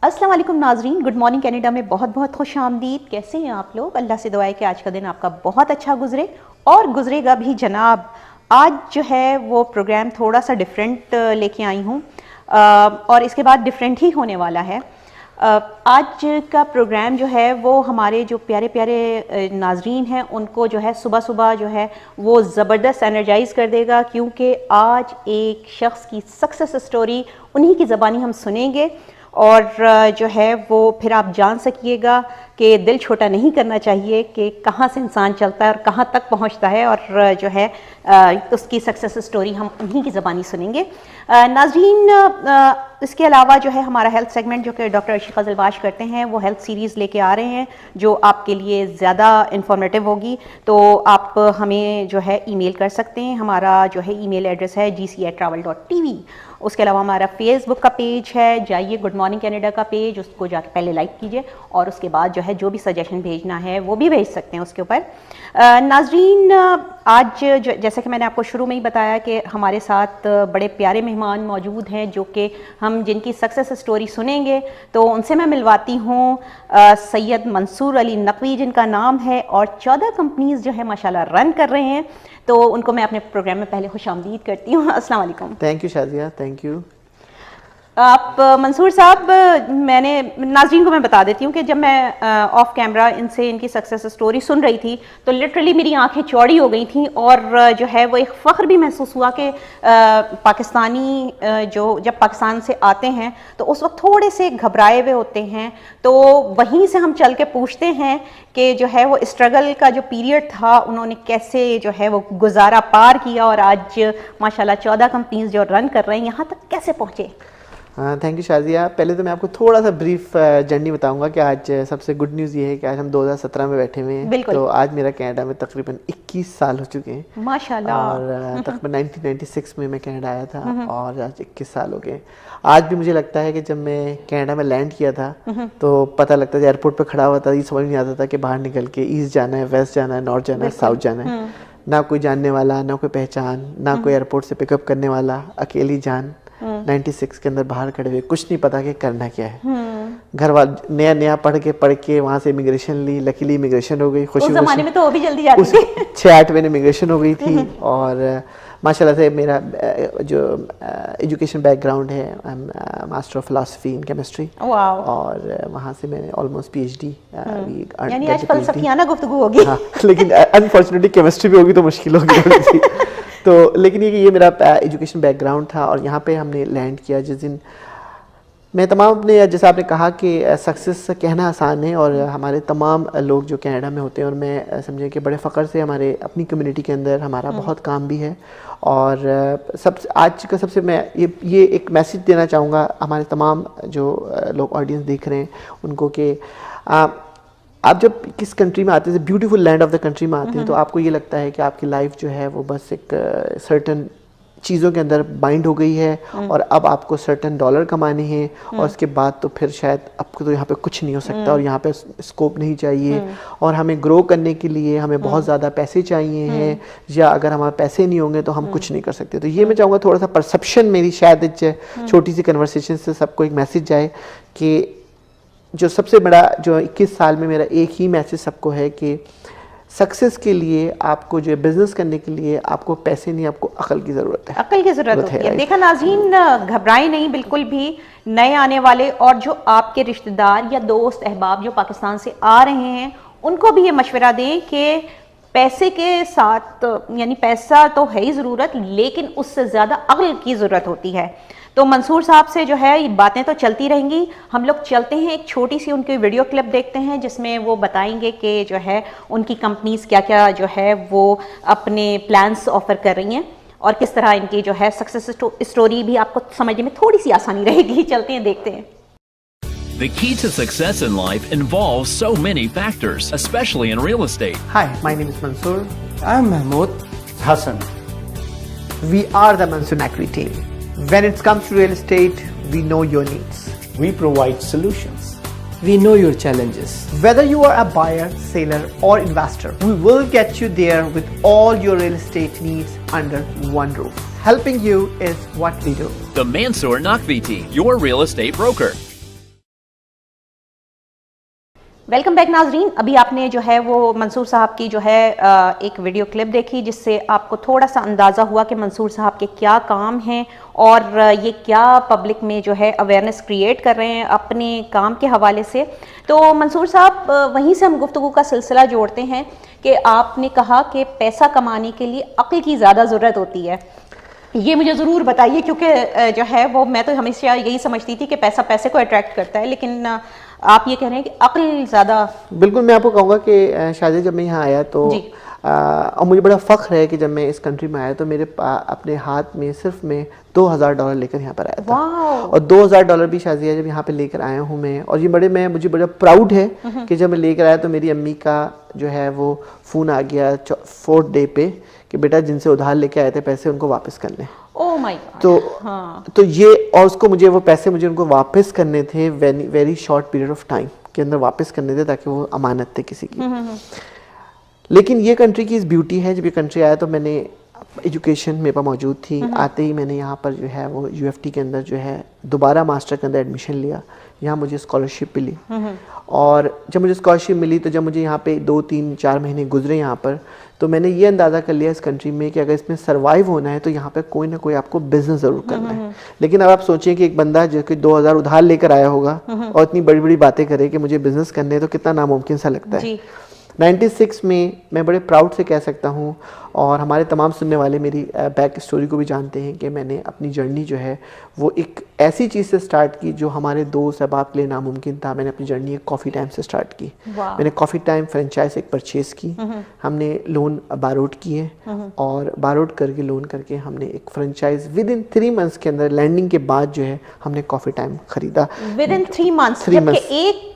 अस्सलाम वालेकुम नाजरीन, गुड मॉर्निंग कनाडा में बहुत बहुत खुश आमदीद। कैसे हैं आप लोग? अल्लाह से दुआ है कि आज का दिन आपका बहुत अच्छा गुजरे और गुजरेगा भी जनाब। आज जो है वो प्रोग्राम थोड़ा सा डिफरेंट लेके आई हूँ और इसके बाद डिफरेंट ही होने वाला है। आज का प्रोग्राम जो है वो हमारे जो प्यारे प्यारे नाजरीन हैं उनको जो है सुबह सुबह जो है वो ज़बरदस्त एनर्जाइज़ कर देगा, क्योंकि आज एक शख्स की सक्सेस स्टोरी उन्हीं की ज़बानी हम सुनेंगे और जो है वो फिर आप जान सकिएगा कि दिल छोटा नहीं करना चाहिए कि कहाँ से इंसान चलता है और कहाँ तक पहुँचता है, और जो है उसकी सक्सेस स्टोरी हम उन्हीं की ज़बानी सुनेंगे। नाज़रीन, इसके अलावा जो है हमारा हेल्थ सेगमेंट जो कि डॉक्टर अर्शिका ज़िलवाश करते हैं वो हेल्थ सीरीज़ लेके आ रहे हैं जो आपके लिए ज़्यादा इंफॉर्मेटिव होगी। तो आप हमें जो है ईमेल कर सकते हैं। हमारा जो है ईमेल एड्रेस है gc@travel.tv। उसके अलावा हमारा फेसबुक का पेज है, जाइए गुड मॉर्निंग कनाडा का पेज, उसको जाके पहले लाइक कीजिए और उसके बाद जो है जो भी सजेशन भेजना है वो भी भेज सकते हैं उसके ऊपर। नाजरीन, आज जैसा कि मैंने आपको शुरू में ही बताया कि हमारे साथ बड़े प्यारे मेहमान मौजूद हैं जो कि हम जिनकी सक्सेस स्टोरी सुनेंगे, तो उनसे मैं मिलवाती हूँ सैयद मंसूर अली नकवी जिनका नाम है और 14 कंपनीज जो है माशाल्लाह रन कर रहे हैं। तो उनको मैं अपने प्रोग्राम में पहले खुशामदीद करती हूँ। अस्सलाम वालेकुम। Thank you Shazia, thank you. आप मंसूर साहब, मैंने नाज़रीन को मैं बता देती हूँ कि जब मैं ऑफ कैमरा इनसे इनकी सक्सेस स्टोरी सुन रही थी तो लिटरली मेरी आंखें चौड़ी हो गई थी और जो है वो एक फ़ख्र भी महसूस हुआ कि पाकिस्तानी जो जब पाकिस्तान से आते हैं तो उस वक्त थोड़े से घबराए हुए होते हैं, तो वहीं से हम चल के पूछते हैं कि जो है वो स्ट्रगल का जो पीरियड था उन्होंने कैसे जो है वो गुजारा, पार किया और आज माशाल्लाह 14 कंपनीज जो रन कर रहे हैं यहाँ तक कैसे पहुँचे। Thank you Shazia. पहले तो मैं आपको थोड़ा सा ब्रीफ जर्नी बताऊंगा कि आज सबसे गुड न्यूज़ ये है कि आज हम 2017 में बैठे हुए हैं। तो आज मेरा कनाडा में तकरीबन 21 साल हो चुके हैं माशाल्लाह। और तकरीबन 1996 में मैं कनाडा आया था और आज 21 साल हो गए। आज भी मुझे लगता है कि जब मैं कनाडा में लैंड किया था तो पता लगता था, एयरपोर्ट पर खड़ा हुआ था, ये समझ नहीं आता था कि बाहर निकल के ईस्ट जाना है, वेस्ट जाना है, नॉर्थ जाना है, साउथ जाना है। ना कोई जानने वाला, ना कोई पहचान, ना कोई एयरपोर्ट से पिकअप करने वाला, अकेली जान 96 के अंदर बाहर खड़े हुए, कुछ नहीं पता कि करना क्या है। घर वाले नया नया पढ़ के वहाँ से इमिग्रेशन ली, लकीली इमिग्रेशन हो गई। खुशी उस ज़माने में तो वो भी जल्दी जाती थी। 6-8 महीने इमिग्रेशन हो गई थी और माशाल्लाह से मेरा जो एजुकेशन बैकग्राउंड है, I am master of philosophy in chemistry और वहाँ से मैंने ऑलमोस्ट PhD यानी आज फलसफियाना गुफ्तगू होगी। हाँ, लेकिन अनफॉर्चुनेटली केमिस्ट्री भी होगी तो मुश्किल होगी तो लेकिन ये मेरा एजुकेशन बैकग्राउंड था और यहाँ पे हमने लैंड किया जिस दिन मैं तमाम अपने, जैसा आपने कहा कि सक्सेस कहना आसान है और हमारे तमाम लोग जो कनाडा में होते हैं और मैं समझे कि बड़े फ़ख्र से हमारे अपनी कम्युनिटी के अंदर हमारा बहुत काम भी है और आज का सबसे मैं ये एक मैसेज देना चाहूँगा हमारे तमाम जो लोग ऑडियंस देख रहे हैं उनको कि आप जब किस कंट्री में आते हैं, beautiful land of the country में आते हैं, तो आपको ये लगता है कि आपकी लाइफ जो है वो बस एक सर्टन चीज़ों के अंदर बाइंड हो गई है और अब आपको सर्टन डॉलर कमाने हैं और उसके बाद तो फिर शायद आपको तो यहाँ पे कुछ नहीं हो सकता और यहाँ पे स्कोप नहीं चाहिए और हमें ग्रो करने के लिए हमें बहुत ज़्यादा पैसे चाहिए हैं या अगर हमारे पैसे नहीं होंगे तो हम कुछ नहीं कर सकते। तो ये मैं चाहूँगा थोड़ा सा परसेप्शन मेरी शायद छोटी सी कन्वर्सेशन से सबको एक मैसेज जाए कि जो सबसे बड़ा जो 21 साल में मेरा एक ही मैसेज सबको है कि सक्सेस के लिए आपको जो बिजनेस करने के लिए आपको पैसे नहीं, आपको अकल की ज़रूरत है। अकल की ज़रूरत होती है। देखा नाज़रीन, घबराएं नहीं बिल्कुल भी। नए आने वाले और जो आपके रिश्तेदार या दोस्त अहबाब जो पाकिस्तान से आ रहे हैं उनको भी ये मशवरा दें कि पैसे के साथ, यानी पैसा तो है ही ज़रूरत, लेकिन उससे ज़्यादा अक्ल की ज़रूरत होती है। तो मंसूर साहब से जो है ये बातें तो चलती रहेंगी। हम लोग चलते हैं, एक छोटी सी उनकी वीडियो क्लिप देखते हैं जिसमें वो बताएंगे कि जो है उनकी कंपनीज क्या क्या जो है वो अपने प्लान्स ऑफर कर रही हैं और किस तरह इनकी जो है सक्सेस स्टोरी भी आपको समझने में थोड़ी सी आसानी रहेगी। चलते हैं, देखते हैं। The key to success in life involves so many factors, especially in real estate. Hi, my name is Mansoor. I'm Mahmoud Hassan. We are the Mansoor Naqvi team. When it comes to real estate, we know your needs. We provide solutions. We know your challenges. Whether you are a buyer, seller or investor, we will get you there with all your real estate needs under one roof. Helping you is what we do. The Mansoor Naqvi Team, your real estate broker. Welcome back नाजरीन। अभी आपने जो है वो मंसूर साहब की जो है एक वीडियो क्लिप देखी, जिससे आपको थोड़ा सा अंदाज़ा हुआ कि मंसूर साहब के क्या काम हैं और ये क्या पब्लिक में जो है अवेयरनेस क्रिएट कर रहे हैं अपने काम के हवाले से। तो मंसूर साहब, वहीं से हम गुफ्तगू का सिलसिला जोड़ते हैं कि आपने कहा कि पैसा कमाने के लिए अक्ल की ज़्यादा ज़रूरत होती है। ये मुझे ज़रूर बताइए, क्योंकि जो है वो मैं तो हमेशा यही समझती थी कि पैसा पैसे को अट्रैक्ट करता है, लेकिन आप ये कह रहे हैं कि अक्ल ज़्यादा। बिल्कुल, मैं आपको कहूँगा कि शायद जब मैं यहाँ आया तो और मुझे बड़ा फ़ख्र है कि जब मैं इस कंट्री में आया तो मेरे अपने हाथ में सिर्फ मैं $2000 लेकर यहाँ पर आया था। और $2000 भी शायद जब यहाँ पे लेकर आया हूँ मैं, और ये मुझे बड़ा प्राउड है कि जब मैं लेकर आया तो मेरी अम्मी का जो है वो फ़ोन आ गया 4th डे पे कि बेटा जिनसे उधार लेके आए थे पैसे उनको वापस करने। Oh my God. तो ये, और उसको मुझे वो पैसे मुझे उनको वापस करने थे very short period of time के अंदर वापस करने थे, ताकि वो अमानत थे किसी की। लेकिन ये कंट्री की इस ब्यूटी है, जब ये कंट्री आया तो मैंने एजुकेशन मेरे पास मौजूद थी। आते ही मैंने यहाँ पर जो है वो UFT के अंदर जो है दोबारा मास्टर के अंदर एडमिशन लिया। यहाँ मुझे स्कॉलरशिप मिली, और जब मुझे स्कॉलरशिप मिली तो जब मुझे यहाँ पे 2-3-4 महीने गुजरे यहाँ पर, तो मैंने ये अंदाज़ा कर लिया इस कंट्री में कि अगर इसमें सर्वाइव होना है तो यहाँ पे कोई ना कोई आपको बिजनेस ज़रूर करना है। लेकिन अब आप सोचें कि एक बंदा जो कि 2000 उधार लेकर आया होगा और इतनी बड़ी बड़ी बातें करे कि मुझे बिजनेस करने हैं, तो कितना नामुमकिन सा लगता है। 96 में मैं बड़े प्राउड से कह सकता हूँ, और हमारे तमाम सुनने वाले मेरी बैक स्टोरी को भी जानते हैं कि मैंने अपनी जर्नी जो है वो एक ऐसी चीज़ से स्टार्ट की जो हमारे दोस्त अहबाब के लिए नामुमकिन था। मैंने अपनी जर्नी एक कॉफ़ी टाइम से स्टार्ट की। मैंने कॉफ़ी टाइम फ्रेंचाइज एक परचेज़ की, हमने लोन बारोड किए, और बारोड करके लोन करके हमने एक फ्रेंचाइज विद इन 3 मंथ्स के अंदर लैंडिंग के बाद जो है हमने कॉफ़ी टाइम खरीदा। विद इन 3 मंथ्स, जबकि एक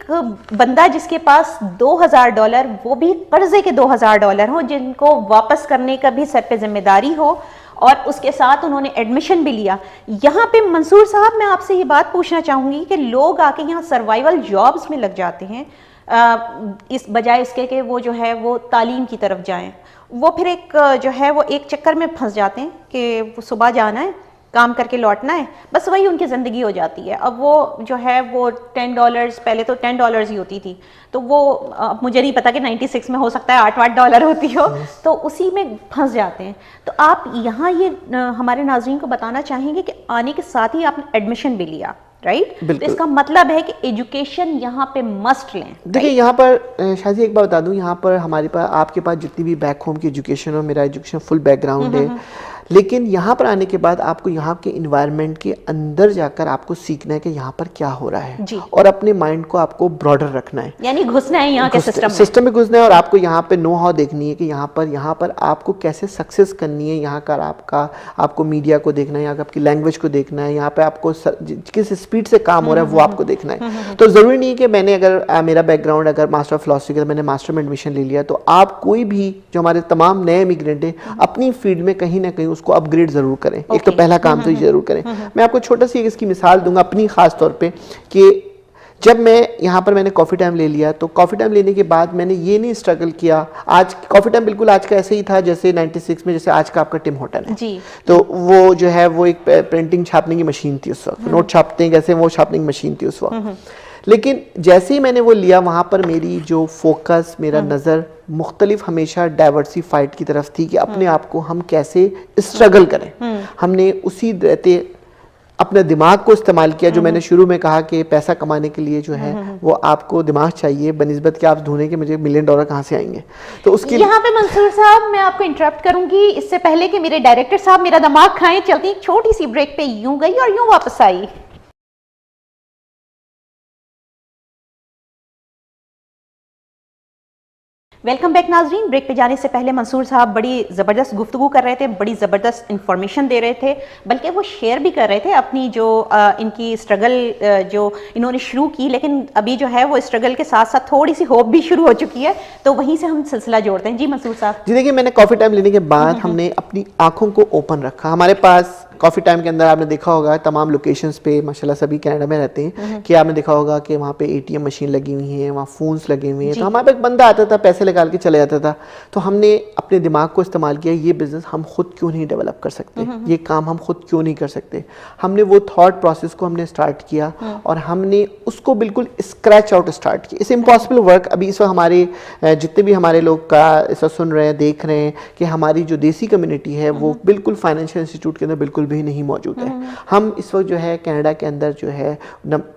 बंदा जिसके पास $2000, वो भी कर्जे के $2000 हो, जिनको वापस करने का भी सर पे जिम्मेदारी हो, और उसके साथ उन्होंने एडमिशन भी लिया। यहाँ पे मंसूर साहब, मैं आपसे ये बात पूछना चाहूँगी कि लोग आके यहाँ सर्वाइवल जॉब्स में लग जाते हैं, इस बजाय इसके कि वो जो है वो तालीम की तरफ जाएं। वो फिर एक जो है वो एक चक्कर में फंस जाते हैं कि सुबह जाना है, काम करके लौटना है, बस वही उनकी ज़िंदगी हो जाती है। अब वो जो है वो $10, पहले तो $10 ही होती थी, तो वो अब मुझे नहीं पता कि 96 में हो सकता है $8 होती हो, तो उसी में फंस जाते हैं। तो आप यहाँ ये हमारे नाज़रीन को बताना चाहेंगे कि आने के साथ ही आपने एडमिशन भी लिया, राइट? तो इसका मतलब है कि एजुकेशन यहाँ पे मस्ट लें। देखिए, यहाँ पर शायद एक बात बता दूँ, यहाँ पर हमारे पास, आपके पास जितनी भी बैक होम की एजुकेशन हो, मेरा एजुकेशन फुल बैकग्राउंड है, लेकिन यहाँ पर आने के बाद आपको यहाँ के इन्वायरमेंट के अंदर जाकर आपको सीखना है कि यहाँ पर क्या हो रहा है, और अपने माइंड को आपको ब्रॉडर रखना है, यानी घुसना है यहाँ के सिस्टम में घुसना है, और आपको यहाँ पे नो हाउ देखनी है कि यहाँ पर आपको कैसे सक्सेस करनी है। यहाँ का आपको मीडिया को देखना है, यहाँ आपकी लैंग्वेज को देखना है, यहाँ पे आपको किस स्पीड से काम हो रहा है वो आपको देखना है। तो ज़रूरी नहीं है कि मैंने अगर मेरा बैकग्राउंड अगर मास्टर ऑफ फिलॉसफी का, मैंने मास्टर में एडमिशन ले लिया, तो आप कोई भी जो हमारे तमाम नए इमिग्रेंट हैं अपनी फील्ड में कहीं ना कहीं उसको अपग्रेड जरूर करें। एक तो पहला काम तो ये जरूर करें। मैं आपको छोटा सी इसकी मिसाल दूंगा अपनी खास तौर पे कि जब मैं यहाँ पर मैंने कॉफ़ी टाइम ले लिया, तो कॉफ़ी टाइम लेने के बाद मैंने ये नहीं स्ट्रगल किया। आज कॉफ़ी टाइम बिल्कुल आज का ऐसे ही था जैसे 96 में जैसे आज का आपका टिम होटल है जी। तो वो जो है वो एक प्रिंटिंग छापने की मशीन थी उस वक्त, नोट छापते हैं कैसे, वो छापने की मशीन थी उस वक्त। लेकिन जैसे ही मैंने वो लिया, वहाँ पर मेरी जो फोकस, मेरा नज़र मुख्तलिफ हमेशा डाइवर्सिफाइड की तरफ थी कि अपने आप को हम कैसे स्ट्रगल करें। हमने उसी रहते अपने दिमाग को इस्तेमाल किया। जो मैंने शुरू में कहा कि पैसा कमाने के लिए जो है वो आपको दिमाग चाहिए, बनिस्बत कि आप ढूंढें कि मुझे $1 मिलियन कहाँ से आएंगे। तो उसके यहाँ पे मंसूर साहब मैं आपको इंटरप्ट करूंगी, इससे पहले कि मेरे डायरेक्टर साहब मेरा दिमाग खाएं, चलती एक छोटी सी ब्रेक पे यूं गई और यूं वापस आई। वेलकम बैक नाजरीन। ब्रेक पे जाने से पहले मंसूर साहब बड़ी ज़बरदस्त गुफ्तगू कर रहे थे, बड़ी ज़बरदस्त इंफॉर्मेशन दे रहे थे, बल्कि वो शेयर भी कर रहे थे अपनी जो इनकी स्ट्रगल जो इन्होंने शुरू की, लेकिन अभी जो है वो स्ट्रगल के साथ साथ थोड़ी सी होप भी शुरू हो चुकी है, तो वहीं से हम सिलसिला जोड़ते हैं। जी मंसूर साहब। जी देखिए, मैंने कॉफ़ी टाइम लेने के बाद हमने अपनी आँखों को ओपन रखा। हमारे पास कॉफ़ी टाइम के अंदर आपने देखा होगा तमाम लोकेशंस पे माशाल्लाह सभी कनाडा में रहते हैं कि आपने देखा होगा कि वहाँ पे ATM मशीन लगी हुई है, वहाँ फ़ोन्स लगे हुए हैं। तो हमारे पास एक बंदा आता था, पैसे निकाल के चले जाता था। तो हमने अपने दिमाग को इस्तेमाल किया, ये बिज़नेस हम खुद क्यों नहीं डेवलप कर सकते, ये काम हम खुद क्यों नहीं कर सकते। हमने वो थॉट प्रोसेस को हमने स्टार्ट किया और हमने उसको बिल्कुल स्क्रैच आउट स्टार्ट किया। It's impossible work. अभी इस वक्त हमारे जितने भी हमारे लोग का इस वक्त सुन रहे हैं, देख रहे हैं कि हमारी जो देसी कम्युनिटी है वो बिल्कुल फाइनेंशियल इंस्टीट्यूट के अंदर बिल्कुल भी नहीं मौजूद है। हम इस वक्त जो है कनाडा के अंदर जो है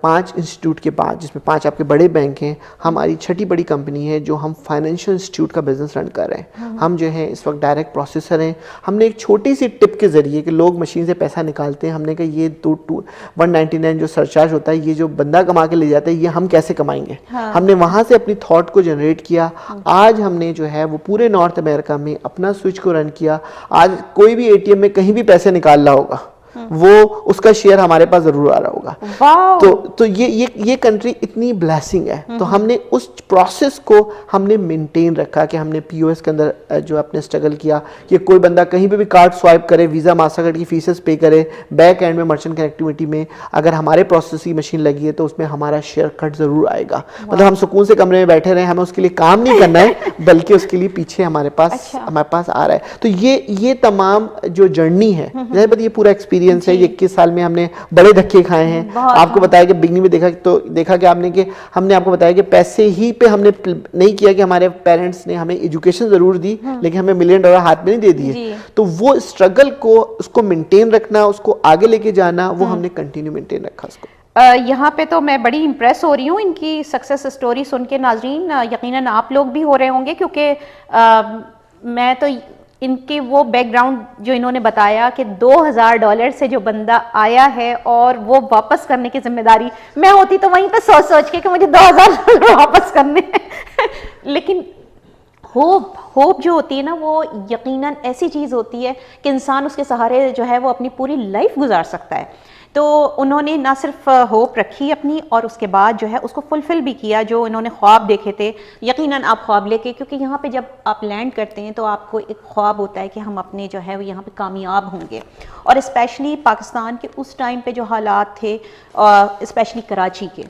5 इंस्टीट्यूट के बाद, जिसमें 5 आपके बड़े बैंक हैं, हमारी छठी बड़ी कंपनी है जो हम फाइनेंशियल इंस्टीट्यूट का बिजनेस रन कर रहे हैं। हम जो है इस वक्त डायरेक्ट प्रोसेसर हैं। हमने एक छोटी सी टिप के जरिए कि लोग मशीन से पैसा निकालते हैं, हमने कहा ये 199 जो सरचार्ज होता है, ये जो बंदा कमा के ले जाता है, ये हम कैसे कमाएंगे। हमने वहाँ से अपनी थॉट को जनरेट किया। आज हमने जो है वो पूरे नॉर्थ अमेरिका में अपना स्विच को रन किया। आज कोई भी ATM में कहीं भी पैसे निकाल रहा होगा, वो उसका शेयर हमारे पास जरूर आ रहा होगा। तो ये कंट्री इतनी ब्लेसिंग है। तो हमने उस प्रोसेस को हमने मेंटेन रखा कि हमने POS के अंदर जो अपने स्ट्रगल किया कि कोई बंदा कहीं पे भी कार्ड स्वाइप करे, वीज़ा मास्टरकार्ड की फीसेस पे करे, बैक एंड में मर्चेंट कनेक्टिविटी में अगर हमारे प्रोसेस की मशीन लगी है तो उसमें हमारा शेयर कट जरूर आएगा। मतलब हम सुकून से कमरे में बैठे रहे, हमें उसके लिए काम नहीं करना है बल्कि उसके लिए पीछे हमारे पास आ रहा है। तो ये तमाम जो जर्नी है, ये पूरा एक्सपीरियंस है। 21 साल में हमने बड़े धक्के खाए हैं। आपको बताया कि बिगनिंग में देखा कि आपने कि हमने आपको बताया कि पैसे ही पे हमने नहीं किया कि हमारे पेरेंट्स ने हमें एजुकेशन जरूर दी लेकिन हमें $1 मिलियन हाथ में नहीं दे दिए। तो वो स्ट्रगल को उसको मेंटेन रखना, उसको आगे लेके जाना, वो हमने कंटिन्यू मेंटेन रखा उसको। यहाँ पे तो मैं बड़ी इम्प्रेस हो रही हूँ इनकी सक्सेस स्टोरी सुन के। नाजरीन यकीनन आप लोग भी हो रहे होंगे, क्योंकि मैं तो इनके वो बैकग्राउंड जो इन्होंने बताया कि $2000 से जो बंदा आया है और वो वापस करने की जिम्मेदारी, मैं होती तो वहीं पे सोच के कि मुझे $2000 वापस करने हैं लेकिन होप जो होती है ना, वो यकीनन ऐसी चीज़ होती है कि इंसान उसके सहारे जो है वो अपनी पूरी लाइफ गुजार सकता है। तो उन्होंने ना सिर्फ होप रखी अपनी, और उसके बाद जो है उसको फुलफिल भी किया जो इन्होंने ख्वाब देखे थे। यकीनन आप ख्वाब लेके, क्योंकि यहाँ पे जब आप लैंड करते हैं तो आपको एक ख्वाब होता है कि हम अपने जो है वो यहाँ पे कामयाब होंगे। और स्पेशली पाकिस्तान के उस टाइम पे जो हालात थे, स्पेशली कराची के,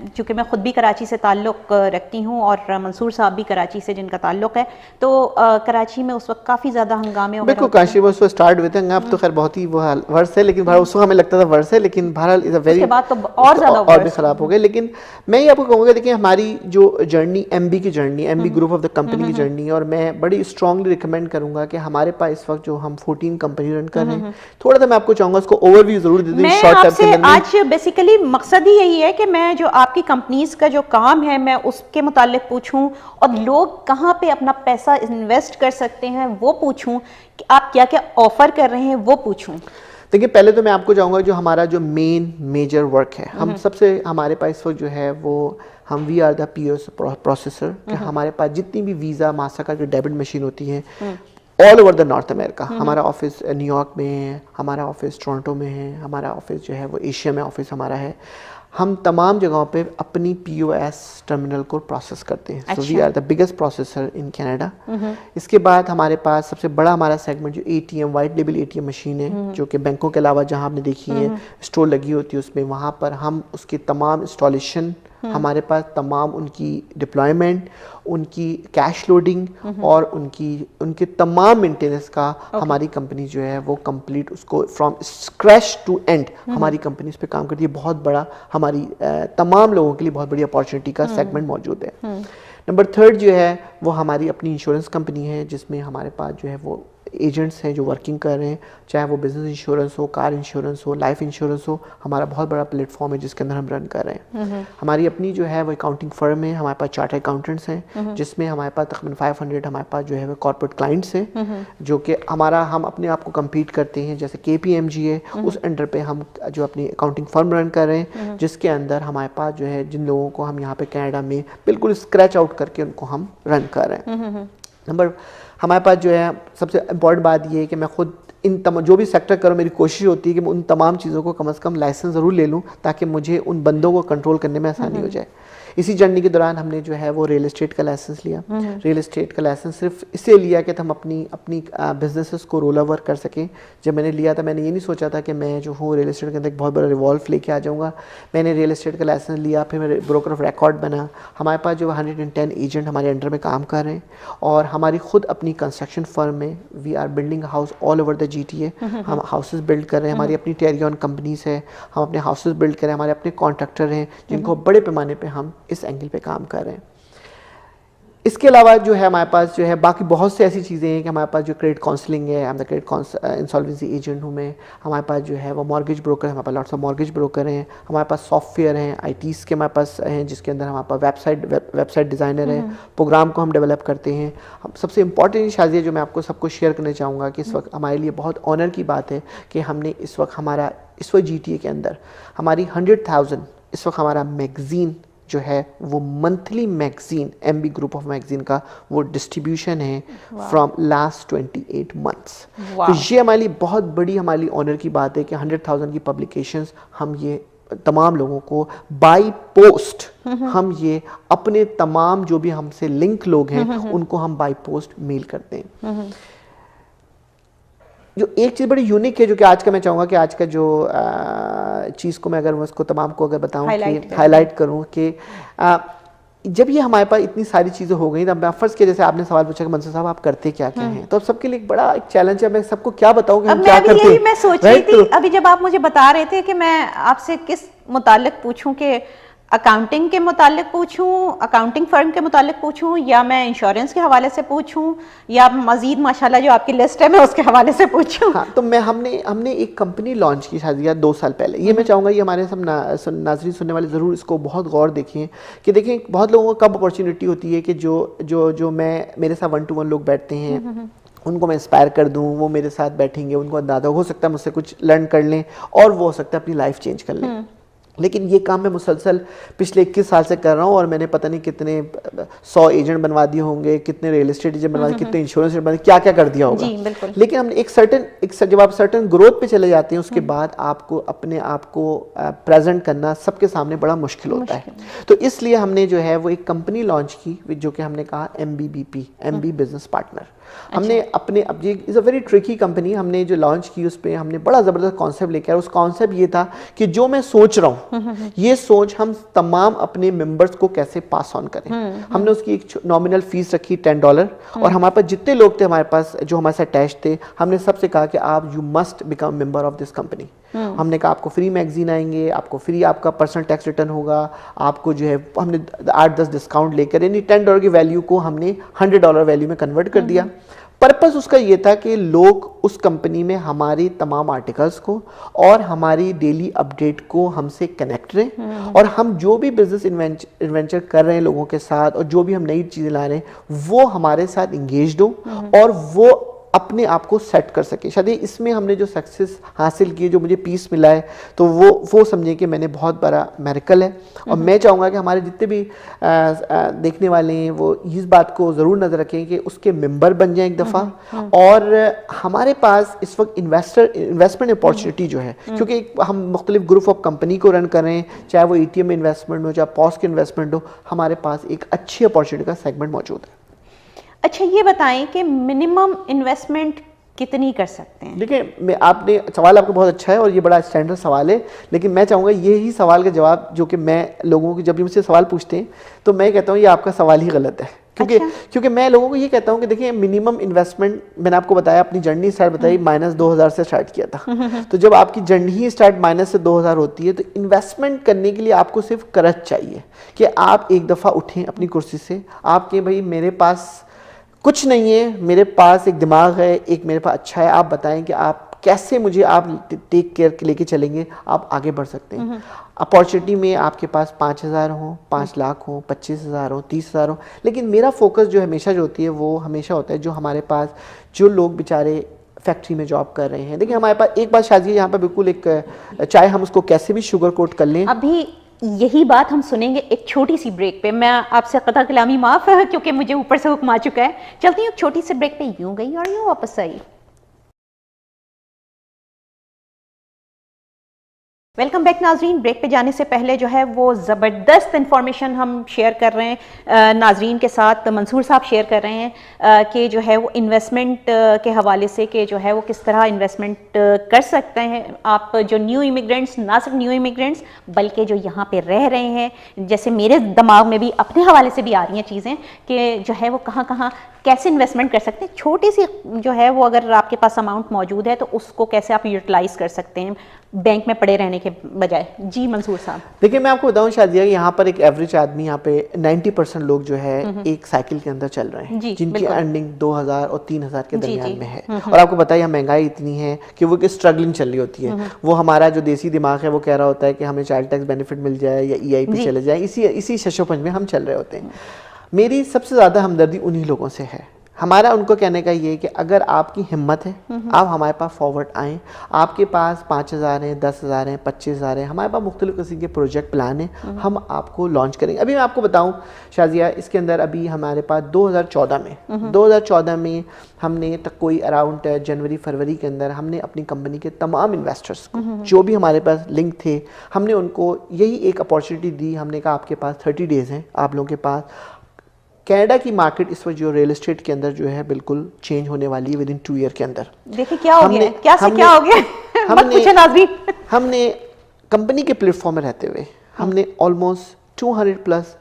चूँकि मैं ख़ुद भी कराची से ताल्लुक़ रखती हूँ और मंसूर साहब भी कराची से जिनका ताल्लुक़ है, तो कराची में उस वक्त काफ़ी ज़्यादा हंगामे। बिल्कुल, काशी वो स्टार्ट हुए थे, अब तो खैर बहुत ही वो वर्ष है, लेकिन उस वक्त हमें लगता था वर्ष है, लेकिन बहरहाल इज अ वेरी, उसके बाद तो और ज़्यादा और भी ख़राब हो गए। लेकिन मैं ये आपको कहूँगा, देखिए हमारी जो जर्नी MB की journey, MB group of the company की जर्नी, और मैं बड़ी स्ट्रांगली रिकमेंड करूँगा कि हमारे पास इस वक्त जो हम 14 कंपनी रन कर रहे हैं, थोड़ा सा मैं आपको चाहूँगा उसको ओवरव्यू जरूर दे दूँ शॉर्ट टाइम के अंदर। आज बेसिकली मकसद ही यही है कि मैं जो आपकी कंपनीज का जो काम है मैं उसके मुतालिक पूछूं, और लोग कहाँ पे अपना पैसा इन्वेस्ट कर सकते हैं वो पूछूं, कि आप क्या क्या ऑफर कर रहे हैं वो पूछूं। देखिए, पहले तो मैं आपको चाहूँगा जो हमारा जो मेजर वर्क है, हम सबसे हमारे पास इस वक्त जो है वो हम we are the POS processor, कि हमारे पास जितनी भी वीज़ा मास्टरकार्ड की डेबिट मशीन होती हैं all over the North America, हमारा ऑफिस न्यूयॉर्क में है, हमारा ऑफिस टोरंटो में है, हमारा ऑफिस जो है वो एशिया में ऑफिस हमारा है। हम तमाम जगहों पे अपनी POS टर्मिनल को प्रोसेस करते हैं। So we are the biggest processor in Canada. इसके बाद हमारे पास सबसे बड़ा हमारा सेगमेंट जो ATM white label ATM machine है, जो कि बैंकों के अलावा जहां आपने देखी है स्टोर लगी होती है उसमें, वहां पर हम उसके तमाम इंस्टॉलेशन, हमारे पास तमाम उनकी डिप्लॉयमेंट, उनकी कैश लोडिंग और उनके तमाम मेंटेनेंस का हमारी कंपनी जो है वो कंप्लीट उसको फ्रॉम स्क्रैच टू एंड हमारी कंपनी उस पर काम करती है। बहुत बड़ा हमारी तमाम लोगों के लिए बहुत बड़ी अपॉर्चुनिटी का सेगमेंट मौजूद है। नंबर 3 जो है वो हमारी अपनी इंश्योरेंस कंपनी है, जिसमें हमारे पास जो है वो एजेंट्स हैं जो वर्किंग कर रहे हैं, चाहे वो बिजनेस इंश्योरेंस हो, कार इंश्योरेंस हो, लाइफ इंश्योरेंस हो। हमारा बहुत बड़ा प्लेटफॉर्म है जिसके अंदर हम रन कर रहे हैं। हमारी अपनी जो है वो अकाउंटिंग फर्म है, हमारे पास चार्टर्ड अकाउंटेंट्स हैं, जिसमें हमारे पास तकरीबन 500 हमारे पास जो है वो कॉर्पोरेट क्लाइंट्स हैं, जो कि हम अपने आप को कम्पीट करते हैं। जैसे KPMG है, उस अंडर पे हम जो अपनी अकाउंटिंग फर्म रन कर रहे हैं, जिसके अंदर हमारे पास जो है जिन लोगों को हम यहाँ पे कनाडा में बिल्कुल स्क्रैच आउट करके उनको हम रन कर रहे हैं। हमारे पास जो है सबसे इम्पॉर्टेंट बात ये है कि मैं खुद जो भी सेक्टर करो, मेरी कोशिश होती है कि मैं उन तमाम चीज़ों को कम से कम लाइसेंस ज़रूर ले लूँ ताकि मुझे उन बंदों को कंट्रोल करने में आसानी हो जाए। इसी जर्नी के दौरान हमने जो है वो रियल एस्टेट का लाइसेंस लिया। रियल एस्टेट का लाइसेंस सिर्फ इसलिए लिया कि हम अपनी बिजनेसेस को रोल ओवर कर सकें। जब मैंने लिया था मैंने ये नहीं सोचा था कि मैं जो हूँ रियल एस्टेट के अंदर एक बहुत बड़ा रिवॉल्व लेके आ जाऊँगा। मैंने रियल एस्टेट का लाइसेंस लिया, फिर मेरे ब्रोकर ऑफ रिकॉर्ड बना। हमारे पास जो 110 एजेंट हमारे अंडर में काम कर रहे हैं और हमारी खुद अपनी कंस्ट्रक्शन फर्म में we are building house all over the GTA। हम हाउसेस बिल्ड कर रहे हैं, हमारी अपनी टेरियन कंपनीज है, हम अपने हाउसेस बिल्ड कर रहे हैं, हमारे अपने कॉन्ट्रैक्टर हैं जिनको बड़े पैमाने पे हम इस एंगल पे काम कर रहे हैं। इसके अलावा जो है हमारे पास जो है बाकी बहुत सी ऐसी चीज़ें हैं कि हमारे पास जो क्रेडिट काउंसलिंग है, हम द क्रेडिट इंसॉल्वेंसी एजेंट हूँ मैं। हमारे पास जो है वो मॉर्गेज ब्रोकर है, हमारे पास लॉट्स ऑफ मॉर्गेज ब्रोकर हैं। हमारे पास सॉफ्टवेयर हैं, ITs के हमारे पास हैं जिसके अंदर हमारे पास वेबसाइट डिज़ाइनर है, प्रोग्राम को हम डेवलप करते हैं। हम सबसे इंपॉर्टेंट शाज़िया जो मैं आपको सबको शेयर करना चाहूँगा कि इस वक्त हमारे लिए बहुत ऑनर की बात है कि हमने इस वक्त GTA के अंदर हमारी 100,000 इस वक्त हमारा मैगज़ीन जो है वो monthly magazine MB group of magazine का वो डिस्ट्रीब्यूशन है फ्रॉम लास्ट 28 मंथ्स। तो ये हमारे लिए बहुत बड़ी हमारे लिए ऑनर की बात है कि 100,000 की पब्लिकेशंस हम ये तमाम लोगों को बाय पोस्ट हम ये अपने तमाम जो भी हमसे लिंक लोग हैं उनको हम बाय पोस्ट मेल करते हैं। जो एक चीज़ बड़ी यूनिक है जो कि आज का मैं चाहूँगा कि आज का जो चीज़ को मैं अगर उसको तमाम को अगर बताऊँ कि हाईलाइट करूँ कि जब ये हमारे पास इतनी सारी चीज़ें हो गई, तब मैं फर्स्ट के जैसे आपने सवाल पूछा कि मंसूर साहब आप करते क्या क्या हैं, तो अब सबके लिए एक बड़ा एक चैलेंज है मैं सबको क्या बताऊँ कि हम क्या करते हैं। मैं सोच रही थी अभी जब आप मुझे बता रहे थे कि मैं आपसे किस मुतालिक पूछूं कि अकाउंटिंग के मुतालिक पूछूं, अकाउंटिंग फर्म के मुतालिक पूछूं, या मैं इंश्योरेंस के हवाले से पूछूं, या मजीद माशाल्लाह जो आपकी लिस्ट है मैं उसके हवाले से पूछूं। हाँ, तो मैं हमने एक कंपनी लॉन्च की शायद 2 साल पहले। ये मैं चाहूँगा ये हमारे सब नाज़रीन सुनने वाले ज़रूर इसको बहुत गौर देखें कि देखें बहुत लोगों को कब अपॉर्चुनिटी होती है कि जो मैं मेरे साथ 1-to-1 लोग बैठते हैं उनको मैं इंस्पायर कर दूं, वो मेरे साथ बैठेंगे, उनको अंदाज़ा हो सकता है मुझसे कुछ लर्न कर लें और वो हो सकता है अपनी लाइफ चेंज कर लें। लेकिन ये काम मैं मुसलसल पिछले 21 साल से कर रहा हूँ और मैंने पता नहीं कितने 100 एजेंट बनवा दिए होंगे, कितने रियल एस्टेट एजेंट बनवा दिए, कितने इंश्योरेंस एजेंट बनवा दिए, क्या क्या कर दिया होगा। लेकिन हमने जब आप सर्टेन ग्रोथ पे चले जाते हैं उसके बाद आपको अपने आप को प्रेजेंट करना सबके सामने बड़ा मुश्किल होता है। तो इसलिए हमने जो है वो एक कंपनी लॉन्च की जो कि हमने कहा MB बिजनेस पार्टनर। हमने अपने अब ये is a very tricky company हमने जो लॉन्च की उस पर हमने बड़ा ज़बरदस्त कॉन्सेप्ट लेकर आया। उस कॉन्सेप्ट ये था कि जो मैं सोच रहा हूँ ये सोच हम तमाम अपने मेंबर्स को कैसे पास ऑन करें। हमने उसकी एक नॉमिनल फीस रखी $10 और हमारे पास जितने लोग थे हमारे पास जो हमारे साथ अटैच थे हमने सबसे कहा कि आप you must become member of this company. हमने कहा आपको फ्री मैगजीन आएंगे, आपको फ्री आपका पर्सनल टैक्स रिटर्न होगा, आपको जो है हमने 8-10 डिस्काउंट लेकर यानी $10 की वैल्यू को हमने $100 वैल्यू में कन्वर्ट कर दिया। पर्पस उसका ये था कि लोग उस कंपनी में हमारी तमाम आर्टिकल्स को और हमारी डेली अपडेट को हमसे कनेक्ट रहें और हम जो भी बिजनेस इन्वेंचर कर रहे हैं लोगों के साथ और जो भी हम नई चीज़ें ला रहे हैं वो हमारे साथ इंगेज्ड हो और वो अपने आप को सेट कर सके। शायद इसमें हमने जो सक्सेस हासिल की, जो मुझे पीस मिला है, तो वो समझे कि मैंने बहुत बड़ा मेरिकल है। और मैं चाहूँगा कि हमारे जितने भी देखने वाले हैं वो इस बात को ज़रूर नज़र रखें कि उसके मेंबर बन जाएं एक दफ़ा। और हमारे पास इस वक्त इन्वेस्टमेंट अपॉर्चुनिटी जो है, क्योंकि हम मुख्तलिफ ग्रुप ऑफ कंपनी को रन कर रहे हैं, चाहे वो ATM में इन्वेस्टमेंट हो, चाहे पॉस के इन्वेस्टमेंट हो, हमारे पास एक अच्छी अपॉर्चुनिटी का सेगमेंट मौजूद है। अच्छा, ये बताएं कि मिनिमम इन्वेस्टमेंट कितनी कर सकते हैं? देखिए, आपने सवाल आपका बहुत अच्छा है और ये बड़ा स्टैंडर्ड सवाल है, लेकिन मैं चाहूँगा यही सवाल का जवाब जो कि मैं लोगों को जब भी मुझसे सवाल पूछते हैं तो मैं कहता हूँ ये आपका सवाल ही गलत है। क्योंकि मैं लोगों को ये कहता हूँ कि देखिए मिनिमम इन्वेस्टमेंट मैंने आपको बताया, अपनी जर्नी स्टार्ट बताई -2000 से स्टार्ट किया था। तो जब आपकी जर्नी ही स्टार्ट माइनस से 2000 होती है तो इन्वेस्टमेंट करने के लिए आपको सिर्फ करज चाहिए कि आप एक दफ़ा उठें अपनी कुर्सी से, आप कहें भाई मेरे पास कुछ नहीं है, मेरे पास एक दिमाग है, एक मेरे पास अच्छा है, आप बताएं कि आप कैसे मुझे आप टेक केयर लेके चलेंगे, आप आगे बढ़ सकते हैं। अपॉर्चुनिटी में आपके पास 5000 हो, 5 लाख हो, 25,000 हो, 30,000 हो, लेकिन मेरा फोकस जो हमेशा जो होती है वो हमेशा होता है जो हमारे पास जो लोग बेचारे फैक्ट्री में जॉब कर रहे हैं। देखिए हमारे पास एक बात शादी यहाँ पर बिल्कुल एक, चाहे हम उसको कैसे भी शुगर कोट कर लें, अभी यही बात हम सुनेंगे एक छोटी सी ब्रेक पे। मैं आपसे कता कलामी माफ है क्योंकि मुझे ऊपर से हुक्म आ चुका है। चलती हूँ एक छोटी सी ब्रेक पे, यूं गई और यूं वापस आई। वेलकम बैक नाजरीन। ब्रेक पे जाने से पहले जो है वो ज़बरदस्त इंफॉर्मेशन हम शेयर कर रहे हैं नाजरीन के साथ। मंसूर साहब शेयर कर रहे हैं कि जो है वो इन्वेस्टमेंट के हवाले से कि जो है वो किस तरह इन्वेस्टमेंट कर सकते हैं आप, जो न्यू इमिग्रेंट्स, ना सिर्फ न्यू इमिग्रेंट्स बल्कि जो यहाँ पे रह रहे हैं। जैसे मेरे दिमाग में भी अपने हवाले से भी आ रही हैं चीज़ें कि जो है वो कहाँ कहाँ कैसे इन्वेस्टमेंट कर सकते हैं। छोटी सी जो है वो अगर आपके पास अमाउंट मौजूद है तो उसको कैसे आप यूटिलाइज कर सकते हैं बैंक में पड़े रहने के बजाय। जी मंसूर साहब। देखिए मैं आपको बताऊं शादिया, यहाँ पर एक एवरेज आदमी, यहाँ पे 90% लोग जो है एक साइकिल के अंदर चल रहे हैं जिनकी अर्निंग 2000 और 3000 के दरमियान में है। और आपको पता है यहाँ महंगाई इतनी है कि वो स्ट्रगलिंग चल रही होती है। वो हमारा जो देसी दिमाग है वो कह रहा होता है कि हमें चाइल्ड टैक्स बेनिफिट मिल जाए या EIP चले जाए, इसी शशोपंज में हम चल रहे होते हैं। मेरी सबसे ज़्यादा हमदर्दी उन्हीं लोगों से है। हमारा उनको कहने का ये कि अगर आपकी हिम्मत है आप हमारे पास फॉरवर्ड आएँ। आपके पास 5000 हैं, 10,000 हैं, 25,000 हैं, हमारे पास मुख्तलिफ किस्म के प्रोजेक्ट प्लान हैं, हम आपको लॉन्च करेंगे। अभी मैं आपको बताऊं शाजिया, इसके अंदर अभी हमारे पास 2014 में हमने तक कोई अराउंड जनवरी फरवरी के अंदर हमने अपनी कंपनी के तमाम इन्वेस्टर्स को जो भी हमारे पास लिंक थे, हमने उनको यही एक अपॉर्चुनिटी दी। हमने कहा आपके पास 30 डेज़ हैं, आप लोगों के पास कनाडा की मार्केट इस वक्त जो रियल एस्टेट के अंदर जो है बिल्कुल चेंज होने वाली है विदिन 2 ईयर के अंदर। देखिए क्या हो गया, क्या हो गया मत पूछे नाज़रीन। हमने कंपनी के प्लेटफॉर्म में रहते हुए हमने ऑलमोस्ट 200+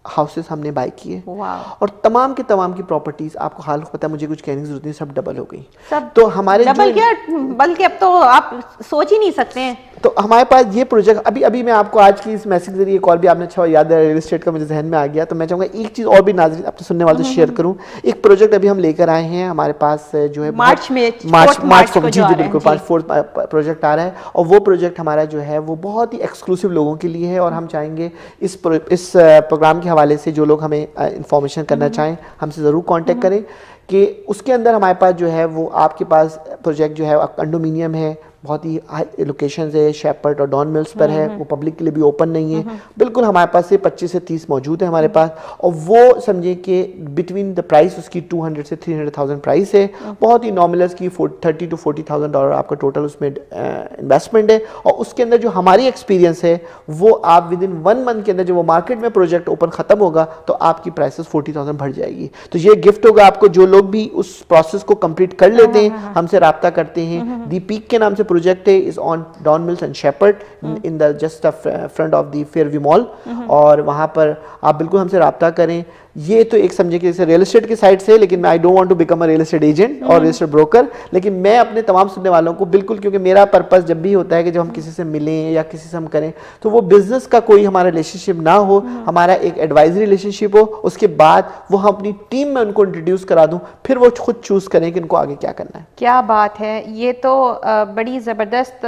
हाउसेस हमने बाय किए और तमाम की प्रॉपर्टीज, आपको हाल पता है, मुझे कुछ कहने की जरूरत नहीं, सब डबल हो गई। सब तो हमारे डबल क्या, बल्कि अब तो आप सोच ही नहीं सकते हैं। तो हमारे पास ये प्रोजेक्ट अभी मैं आपको आज की इस मैसेज के जरिए एक और भी आपने अच्छा याद है, रियल एस्टेट का मुझे जहन में आ गया, तो मैं चाहूँगा एक चीज़ और भी नाज़रीन अपने सुनने वालों से शेयर करूँ। एक प्रोजेक्ट अभी हम लेकर आए हैं हमारे पास जो है मार्च को, जी बिल्कुल 4th प्रोजेक्ट आ रहा है। और वो प्रोजेक्ट हमारा जो है वो बहुत ही एक्सक्लूसिव लोगों के लिए है और हम चाहेंगे इस प्रोग्राम के हवाले से जो लोग हमें इंफॉर्मेशन करना चाहें हमसे ज़रूर कांटेक्ट करें कि उसके अंदर हमारे पास जो है वो आपके पास प्रोजेक्ट जो है कंडोमिनियम है, बहुत ही हाई लोकेशंस है, शेपर्ड और डॉन मिल्स पर है, वो पब्लिक के लिए भी ओपन नहीं है बिल्कुल। हमारे पास से 25 से 30 मौजूद है हमारे पास, और वो समझे कि बिटवीन द प्राइस उसकी 200 से 300,000 प्राइस है, बहुत ही नॉमिनल की $30,000 to $40,000 आपका टोटल उसमें इन्वेस्टमेंट है। और उसके अंदर जो हमारी एक्सपीरियंस है वो आप विदिन 1 मंथ के अंदर जब वो मार्केट में प्रोजेक्ट ओपन खत्म होगा तो आपकी प्राइसेस 40,000 बढ़ जाएगी। तो ये गिफ्ट होगा आपको, जो लोग भी उस प्रोसेस को कंप्लीट कर लेते हैं हमसे रब्ता करते हैं। दी पीक के नाम से प्रोजेक्ट है, is on Don Mills and Sheppard in the just front of the Fairview mall, और वहां पर आप बिल्कुल हमसे रब्ता करें। ये तो एक समझे कि जैसे रियल एस्टेट की साइड से, लेकिन I don't want to become a real estate agent और रियल एस्टेट ब्रोकर, लेकिन मैं अपने तमाम सुनने वालों को बिल्कुल, क्योंकि मेरा पर्पस जब भी होता है कि जब हम किसी से मिलें या किसी से हम करें तो वो बिजनेस का कोई हमारा रिलेशनशिप ना हो, हमारा एक एडवाइजरी रिलेशनशिप हो, उसके बाद वो हम अपनी टीम में उनको इंट्रोड्यूस करा दूं, फिर वो खुद चूज करें कि उनको आगे क्या करना है। क्या बात है, ये तो बड़ी ज़बरदस्त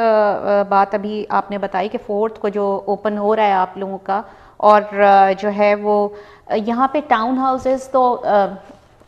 बात अभी आपने बताई कि 4th को जो ओपन हो रहा है आप लोगों का, और जो है वो यहाँ पे टाउन हाउसेस तो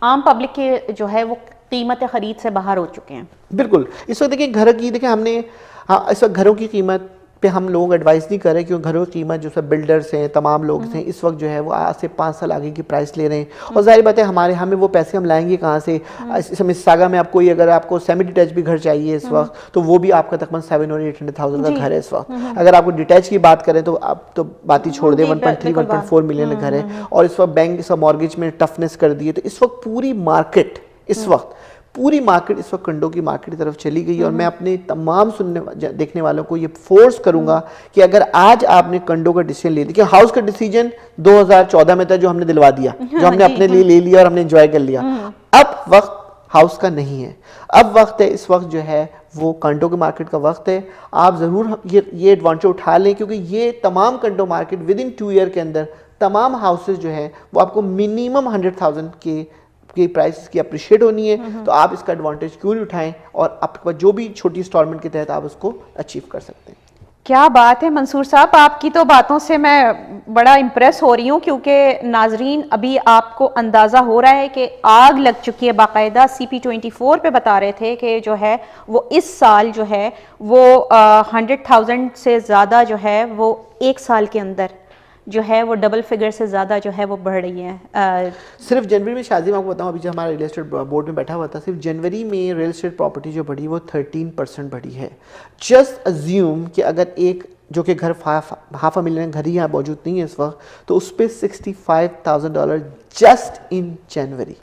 आम पब्लिक के जो है वो कीमत खरीद से बाहर हो चुके हैं। बिल्कुल, इस वक्त देखिए घर की, देखिए हमने इस वक्त घरों की कीमत पे हम लोगों को एडवाइस नहीं कर रहे, क्योंकि घरों की कीमत जो सब बिल्डर्स हैं, तमाम लोग हैं, इस वक्त जो है वो आज से 5 साल आगे की प्राइस ले रहे हैं। और जाहिर बात है हमें वो पैसे हम लाएंगे कहाँ से। इस मिसिसागा में आपको अगर आपको सेमी डिटैच भी घर चाहिए इस वक्त, तो वो भी आपका तकरीबन 700 और 800,000 का घर है इस वक्त। अगर आपको डिटैच की बात करें तो आप तो बात ही छोड़ दें, 1.3 1.4 मिलियन घर है। और इस वक्त बैंक इस मॉर्गेज में टफनेस कर दी है, तो इस वक्त पूरी मार्केट इस वक्त कंडो की मार्केट की तरफ चली गई। और मैं अपने तमाम देखने वालों को ये फोर्स करूंगा कि अगर आज आपने कंडो का डिसीजन ले लिया, हाउस का डिसीजन 2014 में था जो हमने दिलवा दिया, जो हमने अपने लिए ले लिया और हमने एंजॉय कर लिया, अब वक्त हाउस का नहीं है, अब वक्त है, इस वक्त जो है वो कंडो के मार्केट का वक्त है। आप ज़रूर ये एडवांटेज उठा लें, क्योंकि ये तमाम कंडो मार्केट विदिन 2 ईयर के अंदर तमाम हाउसेज जो है वो आपको मिनिमम 100,000 की प्राइस की अप्रिशिएट होनी है। तो आप इसका एडवांटेज क्यों नहीं उठाएं और आपके पास जो भी छोटी इंस्टॉलमेंट के तहत आप उसको अचीव कर सकते हैं। क्या बात है मंसूर साहब, आपकी तो बातों से मैं बड़ा इम्प्रेस हो रही हूँ, क्योंकि नाजरीन अभी आपको अंदाज़ा हो रहा है कि आग लग चुकी है बाकायदा। CP24 पे बता रहे थे कि जो है वो इस साल जो है वो 100,000 से ज़्यादा जो है वो 1 साल के अंदर जो है वो डबल फिगर से ज़्यादा जो है वो बढ़ रही है। सिर्फ जनवरी में शादी में आपको बताऊं, अभी जो हमारा रियल एस्टेट बोर्ड में बैठा हुआ था, सिर्फ जनवरी में रियल एस्टेट प्रॉपर्टी जो बढ़ी वो 13% बढ़ी है। जस्ट अज्यूम कि अगर एक जो कि घर $500,000 घर ही यहाँ मौजूद नहीं है इस वक्त, तो उस पर $65,000 जस्ट इन जनवरी।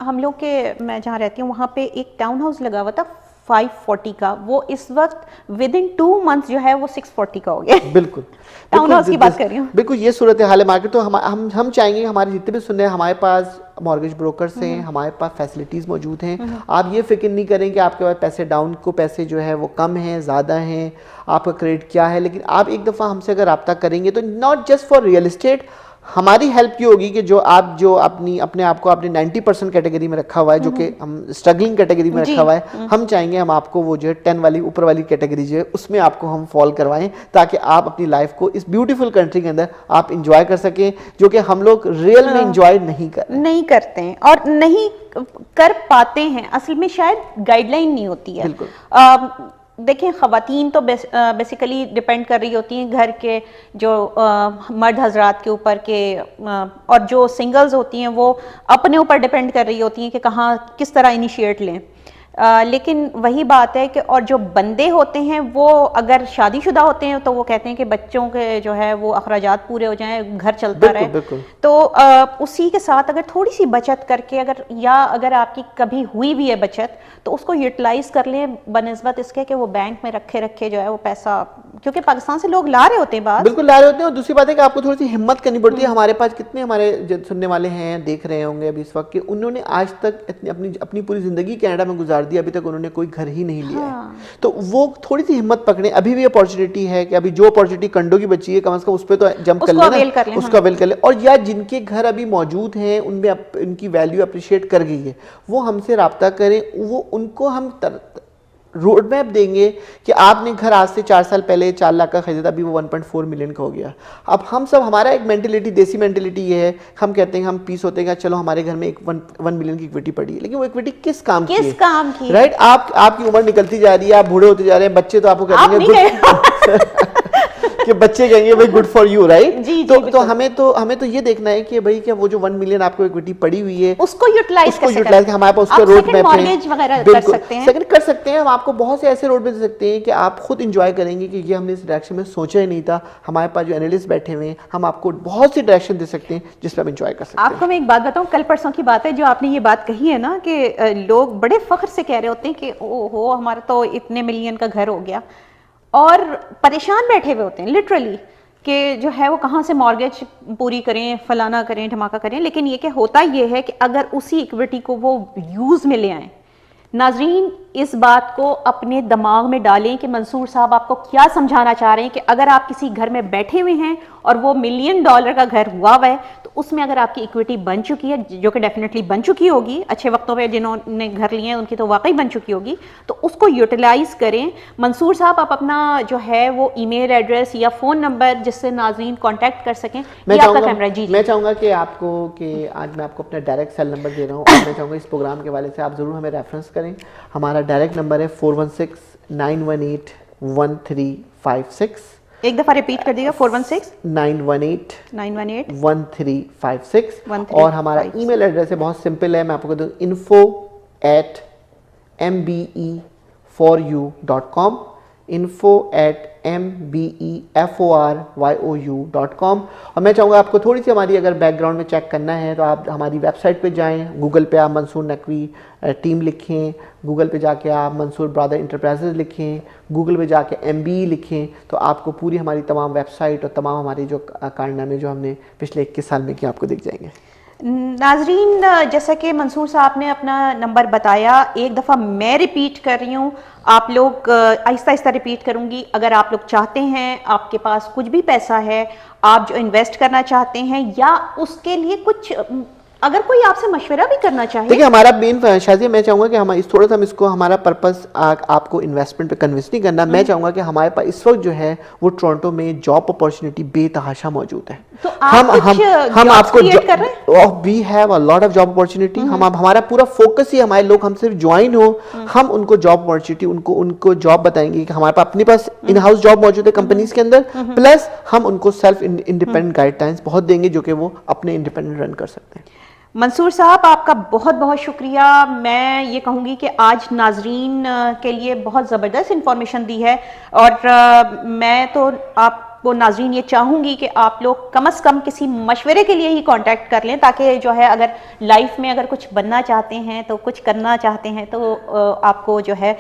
हम लोग के, मैं जहाँ रहती हूँ वहाँ पे एक टाउन हाउस लगा हुआ था 540 का, वो इस वक्त विद इन 2 मंथ्स जो है वो 640 का हो गया। बिल्कुल टाउन हाउस की बात कर रही हूँ। बिल्कुल ये सूरत हाल है मार्केट। तो हम चाहेंगे हमारे जितने भी सुनने, हमारे पास मॉर्गेज ब्रोकर्स हैं, हमारे पास फैसिलिटीज़ मौजूद हैं। आप ये फिक्र नहीं करें कि आपके पास पैसे डाउन को पैसे जो है वो कम हैं, ज़्यादा हैं, आपका क्रेडिट क्या है। लेकिन आप एक दफ़ा हमसे अगर रब्ता करेंगे तो not just for real estate, हमारी हेल्प ये होगी कि जो अपने आप को आपने 90% कैटेगरी में रखा हुआ है, जो कि हम स्ट्रगलिंग कैटेगरी में रखा हुआ है, हम चाहेंगे हम आपको वो जो है 10 वाली ऊपर वाली कैटेगरी जो है उसमें आपको हम फॉल करवाएं, ताकि आप अपनी लाइफ को इस ब्यूटीफुल कंट्री के अंदर आप इंजॉय कर सकें, जो कि हम लोग रियल में इंजॉय नहीं करते हैं और नहीं कर पाते हैं। असल में शायद गाइडलाइन नहीं होती है। बिल्कुल। देखें, ख़वातीन तो बेसिकली डिपेंड कर रही होती हैं घर के जो मर्द हजरात के ऊपर के, और जो सिंगल्स होती हैं वो अपने ऊपर डिपेंड कर रही होती हैं कि कहाँ किस तरह इनिशिएट लें। लेकिन वही बात है कि और जो बंदे होते हैं वो अगर शादीशुदा होते हैं तो वो कहते हैं कि बच्चों के जो है वो अखराजात पूरे हो जाएं, घर चलता रहे। बिल्कुल। तो उसी के साथ अगर थोड़ी सी बचत करके अगर आपकी कभी हुई भी है बचत तो उसको यूटिलाइज कर लें, बनिस्बत इसके कि वो बैंक में रखे जो है वो पैसा, क्योंकि पाकिस्तान से लोग ला रहे होते हैं बात। बिल्कुल ला रहे होते हैं। और दूसरी बात है कि आपको थोड़ी सी हिम्मत करनी पड़ती है। हमारे पास कितने हमारे जो सुनने वाले हैं, देख रहे होंगे अभी इस वक्त, कि उन्होंने आज तक अपनी पूरी जिंदगी कनाडा में गुजार दी, अभी तक उन्होंने कोई घर ही नहीं लिया है। तो वो थोड़ी सी हिम्मत पकड़े, अभी भी अपॉर्चुनिटी है कि अभी जो अपॉर्चुनिटी कंडो की बची है कम से कम उस पर तो जंप कर लेना, उसको अवेल कर ले। और या जिनके घर अभी मौजूद हैं उनमें उनकी वैल्यू अप्रिशिएट कर गई है, वो हमसे रब्ता करें, वो उनको हम रोड मैप देंगे कि आपने घर आज से 4 साल पहले 4 लाख का खरीदा, अभी वो 1.4 मिलियन का हो गया। अब हम सब, हमारा एक मेंटेलिटी, देसी मेंटेलिटी ये है, हम कहते हैं हम पीस होते हैं, चलो हमारे घर में एक 1 मिलियन की इक्विटी पड़ी है, लेकिन वो इक्विटी किस काम की, राइट? आपकी उम्र निकलती जा रही है, आप बूढ़े होते जा रहे हैं, बच्चे तो आपको कहेंगे कि बच्चे कहेंगे भाई गुड फॉर यू, राइट? तो हमें तो ये देखना है कि भाई क्या वो जो 1 मिलियन आपको इक्विटी पड़ी हुई है उसको यूटिलाइज हमारे पास उसका रोड मैप है। बिल्कुल सेकंड कर सकते हैं हम। आपको बहुत से ऐसे रोड मैप दे सकते हैं कि आप खुद इंजॉय करेंगे कि ये हमने इस डायरेक्शन में सोचा ही नहीं था। हमारे पास जो एनालिस्ट बैठे हुए हैं, हम आपको बहुत सी डायरेक्शन दे सकते हैं जिस पर आप इंजॉय कर सकते हैं। आपको मैं एक बात बताऊं, कल परसों की बात है जो आपने ये बात कही है ना कि लोग बड़े फख्र से कह रहे होते हैं कि ओहो हमारा तो इतने मिलियन का घर हो गया, और परेशान बैठे हुए होते हैं लिटरली कि जो है वो कहाँ से मॉर्गेज पूरी करें, फलाना करें, धमाका करें। लेकिन ये क्या होता ये है कि अगर उसी इक्विटी को वो यूज़ में ले आएं, नाजरीन इस बात को अपने दिमाग में डालें कि मंसूर साहब आपको क्या समझाना चाह रहे हैं कि अगर आप किसी घर में बैठे हुए हैं और वो $1 मिलियन का घर हुआ है तो उसमें अगर आपकी इक्विटी बन चुकी है, जो कि डेफिनेटली बन चुकी होगी, अच्छे वक्तों पे जिन्होंने घर लिए हैं उनकी तो वाकई बन चुकी होगी, तो उसको यूटिलाइज करें। मंसूर साहब आप अपना जो है वो ईमेल एड्रेस या फ़ोन नंबर जिससे नाजरीन कांटेक्ट कर सकें, ये आपका कैमरा। जी मैं चाहूँगा कि आज मैं आपको अपना डायरेक्ट सेल नंबर दे रहा हूँ, और मैं चाहूँगा इस प्रोग्राम के वाले से आप ज़रूर हमें रेफरेंस करें। हमारा डायरेक्ट नंबर है 416-918-1356। एक दफा रिपीट कर दीजिएगा, 416-918-1356। और हमारा ईमेल एड्रेस है, बहुत सिंपल है, मैं आपको कहता हूँ info@mbeforyou.com, info@mbeforyou.com। और मैं चाहूँगा आपको थोड़ी सी हमारी अगर बैकग्राउंड में चेक करना है तो आप हमारी वेबसाइट पे जाएं, गूगल पे आप मंसूर नकवी टीम लिखें, गूगल पे जाके आप मंसूर ब्रदर इंटरप्राइजेज लिखें, गूगल पे जाके MBE लिखें, तो आपको पूरी हमारी तमाम वेबसाइट और तमाम हमारी जो कारनामे जो हमने पिछले 21 साल में किए आपको दिख जाएंगे। नाजरीन जैसा कि मंसूर साहब ने अपना नंबर बताया, एक दफ़ा मैं रिपीट कर रही हूँ, आप लोग आहिस्ता आहिस्ता रिपीट करूँगी। अगर आप लोग चाहते हैं, आपके पास कुछ भी पैसा है, आप जो इन्वेस्ट करना चाहते हैं या उसके लिए कुछ अगर कोई आपसे मशवरा भी करना चाहे, देखिए हमारा मेन शाजिया, मैं चाहूँगा कि हम थोड़ा सा हम इसको, हमारा पर्पस आपको इन्वेस्टमेंट पे कन्विंस नहीं करना। मैं चाहूँगा कि हमारे पास इस वक्त जो है वो टोरंटो में जॉब अपॉर्चुनिटी बेतहाशा मौजूद है। तो हम आपको we have a lot of job opportunity. हमारा पूरा फोकस ही हमारे लोग हम सिर्फ ज्वाइन हो, हम उनको जॉब अपॉर्चुनिटी उनको जॉब बताएंगे कि हमारे पास अपने पास इन हाउस जॉब मौजूद है कंपनीज के अंदर, प्लस हम उनको सेल्फ इंडिपेंडेंट गाइडलाइंस बहुत देंगे जो कि वो अपने इंडिपेंडेंट रन कर सकते हैं। मंसूर साहब, आपका बहुत बहुत शुक्रिया। मैं ये कहूँगी कि आज नाजरीन के लिए बहुत ज़बरदस्त इंफॉर्मेशन दी है, और मैं तो आपको नाजरीन ये चाहूँगी कि आप लोग कम से कम किसी मशवरे के लिए ही कांटेक्ट कर लें, ताकि जो है अगर लाइफ में अगर कुछ बनना चाहते हैं, तो कुछ करना चाहते हैं, तो आपको जो है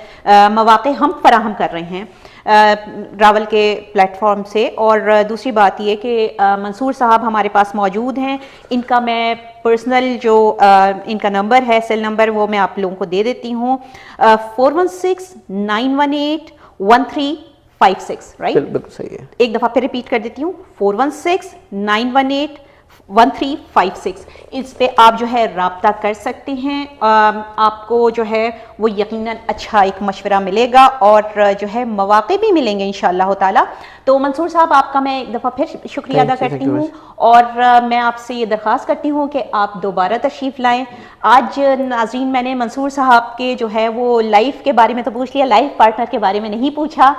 मौक़े हम फराहम कर रहे हैं रावल के प्लेटफॉर्म से। और दूसरी बात ये कि मंसूर साहब हमारे पास मौजूद हैं। इनका मैं पर्सनल जो इनका नंबर है, सेल नंबर, वो मैं आप लोगों को दे देती हूँ, 416-918-1356, राइट? बिल्कुल सही है। एक दफ़ा फिर रिपीट कर देती हूँ, 416-918-1356। इस पे आप जो है राब्ता कर सकते हैं। आपको जो है वो यकीनन अच्छा एक मशवरा मिलेगा, और जो है मौक़े भी मिलेंगे इंशाअल्लाह ताला। तो मंसूर साहब, आपका मैं एक दफ़ा फिर शुक्रिया अदा करती हूँ, और मैं आपसे ये दरख्वास्त करती हूँ कि आप दोबारा तशरीफ़ लाएँ। आज नाज़रीन, मैंने मंसूर साहब के जो है वो लाइफ के बारे में तो पूछ लिया, लाइफ पार्टनर के बारे में नहीं पूछा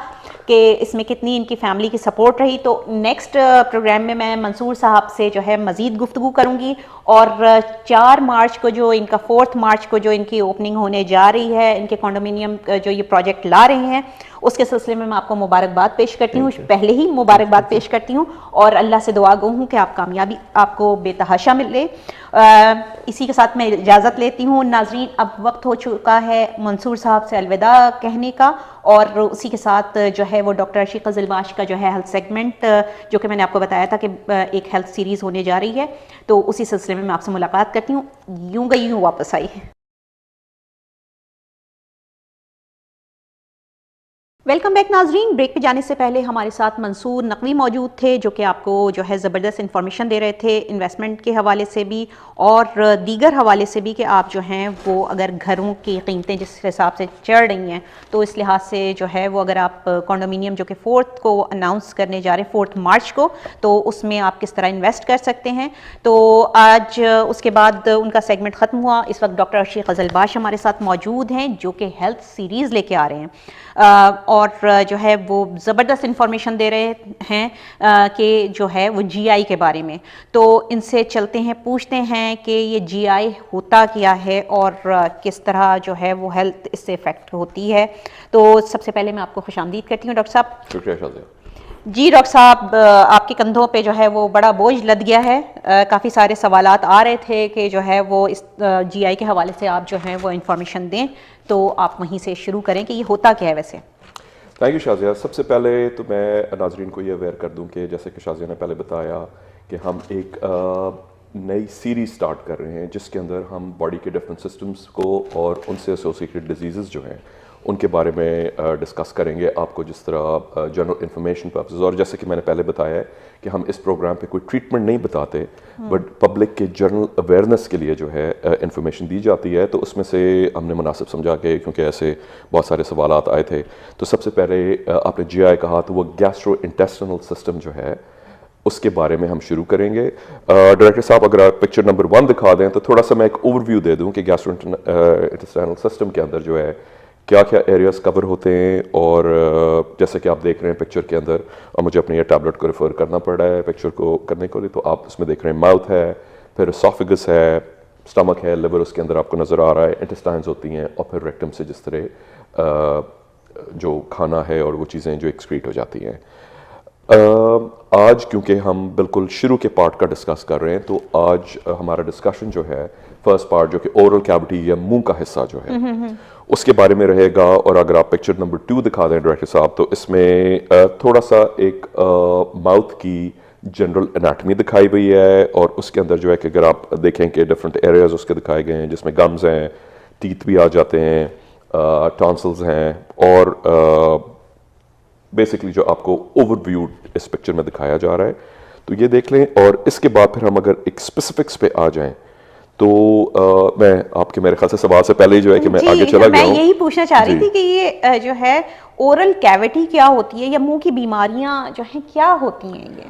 कि इसमें कितनी इनकी फैमिली की सपोर्ट रही। तो नेक्स्ट प्रोग्राम में मैं मंसूर साहब से जो है मज़ीद गुफ्तगू करूँगी, और 4 मार्च को जो इनका 4 मार्च को जो इनकी ओपनिंग होने जा रही है, इनके कॉन्डोमिनियम जो ये प्रोजेक्ट ला रहे हैं, उसके सिलसिले में मैं आपको मुबारकबाद पेश करती हूँ। पहले ही मुबारकबाद पेश करती हूँ, और अल्लाह से दुआ गो हूँ कि आप कामयाबी आपको बेतहाशा मिले। इसी के साथ मैं इजाज़त लेती हूँ। नाजरीन, अब वक्त हो चुका है मंसूर साहब से अलविदा कहने का, और उसी के साथ जो है वो डॉक्टर अर्शी क़ज़लबाश का जो है हेल्थ सेगमेंट, जो कि मैंने आपको बताया था कि एक हेल्थ सीरीज़ होने जा रही है, तो उसी सिलसिले में मैं आपसे मुलाकात करती हूँ। यूँ गई यूँ वापस आई। वेलकम बैक नाजरीन। ब्रेक पे जाने से पहले हमारे साथ मंसूर नकवी मौजूद थे, जो कि आपको जो है ज़बरदस्त इन्फॉर्मेशन दे रहे थे, इन्वेस्टमेंट के हवाले से भी और दीगर हवाले से भी, कि आप जो हैं वो अगर घरों की कीमतें जिस हिसाब से चढ़ रही हैं, तो इस लिहाज से जो है वो अगर आप कॉन्डोमिनियम जो कि 4 को अनाउंस करने जा रहे हैं, 4 मार्च को, तो उसमें आप किस तरह इन्वेस्ट कर सकते हैं। तो आज उसके बाद उनका सेगमेंट ख़त्म हुआ। इस वक्त डॉक्टर अर्शी क़ज़लबाश हमारे साथ मौजूद हैं, जो कि हेल्थ सीरीज़ लेके आ रहे हैं, और जो है वो ज़बरदस्त इंफॉर्मेशन दे रहे हैं कि जो है वो जीआई के बारे में। तो इनसे चलते हैं, पूछते हैं कि ये जीआई होता क्या है, और किस तरह जो है वो हेल्थ इससे इफ़ेक्ट होती है। तो सबसे पहले मैं आपको खुशामदीद करती हूँ डॉक्टर साहब। शुक्रिया शाज़िया जी। डॉक्टर साहब, आपके कंधों पे जो है वो बड़ा बोझ लद गया है। काफ़ी सारे सवालात आ रहे थे कि जो है वो इस जीआई के हवाले से आप जो है वो इंफॉर्मेशन दें, तो आप वहीं से शुरू करें कि ये होता क्या है वैसे। Thank you Shazia. सबसे पहले तो मैं नाजरीन को ये अवेयर कर दूं कि जैसे कि शाज़िया ने पहले बताया कि हम एक नई सीरीज़ स्टार्ट कर रहे हैं, जिसके अंदर हम बॉडी के डिफरेंट सिस्टम्स को और उनसे एसोसिएटेड डिजीज़ जो हैं उनके बारे में डिस्कस करेंगे, आपको जिस तरह जनरल इंफॉर्मेशन पर्पसेस। और जैसे कि मैंने पहले बताया है कि हम इस प्रोग्राम पे कोई ट्रीटमेंट नहीं बताते, बट पब्लिक के जनरल अवेयरनेस के लिए जो है इंफॉर्मेशन दी जाती है। तो उसमें से हमने मुनासिब समझा के, क्योंकि ऐसे बहुत सारे सवालात आए थे, तो सबसे पहले आपने जीआई कहा, तो वो गैस्ट्रो इंटेस्टिनल सिस्टम जो है उसके बारे में हम शुरू करेंगे। डायरेक्टर साहब, अगर आप पिक्चर नंबर 1 दिखा दें, तो थोड़ा सा मैं एक ओवरव्यू दे दूं कि गैस्ट्रो इंटेस्टाइनल सिस्टम के अंदर जो है क्या क्या एरियाज कवर होते हैं। और जैसे कि आप देख रहे हैं पिक्चर के अंदर, और मुझे अपने ये टैबलेट को रेफर करना पड़ रहा है पिक्चर को करने के लिए, तो आप उसमें देख रहे हैं माउथ है, फिर एसोफेगस है, स्टमक है, लिवर उसके अंदर आपको नज़र आ रहा है, इंटेस्टाइन्स होती हैं, और फिर रेक्टम से जिस तरह जो खाना है और वो चीज़ें जो एक्सक्रीट हो जाती हैं। आज क्योंकि हम बिल्कुल शुरू के पार्ट का डिस्कस कर रहे हैं, तो आज हमारा डिस्कशन जो है फर्स्ट पार्ट, जो कि ओरल कैविटी या मुंह का हिस्सा जो है, उसके बारे में रहेगा। और अगर आप पिक्चर नंबर 2 दिखा दें डायरेक्टर साहब, तो इसमें थोड़ा सा एक माउथ की जनरल एनाटमी दिखाई हुई है, और उसके अंदर जो है कि अगर आप देखें कि डिफरेंट एरियाज उसके दिखाए गए हैं, जिसमें गम्स हैं, टीथ भी आ जाते हैं, टॉन्सिल्स हैं, और बेसिकली जो आपको ओवरव्यू इस पिक्चर में दिखाया जा रहा है, तो ये देख लें। और इसके बाद फिर हम अगर एक स्पेसिफिक्स पे आ जाएं, तो मैं आपके मेरे ख्याल से सवाल से पहले ही जो है कि मैं आगे चला गया हूं। मैं यही पूछना चाह रही थी कि ये जो है ओरल कैविटी क्या होती है, या मुंह की बीमारियां जो हैं क्या होती हैं ये?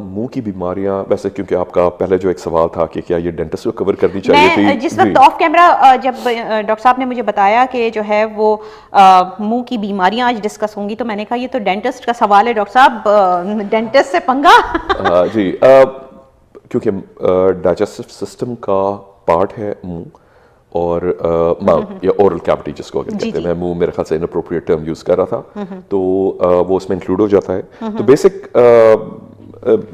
मुंह की बीमारियां, वैसे क्योंकि आपका पहले जो एक सवाल था कि क्या ये डेंटिस्ट को कवर करनी चाहिए थी, जिस वक्त ऑफ कैमरा जब डॉक्टर साहब ने मुझे बताया कि जो है वो मुंह की बीमारियां आज डिस्कस होंगी, तो मैंने कहा ये तो डेंटिस्ट का सवाल है डॉक्टर साहब, डेंटिस्ट से पंगा। जी, क्योंकि डाइजेस्टिव सिस्टम का पार्ट है मुंह और माउथ या ओरल कैविटी जिसको अगर कहते हैं, मैं मुंह मेरे ख्याल से इनअप्रोप्रिएट टर्म यूज कर रहा था, तो वो उसमें इंक्लूड हो जाता है। तो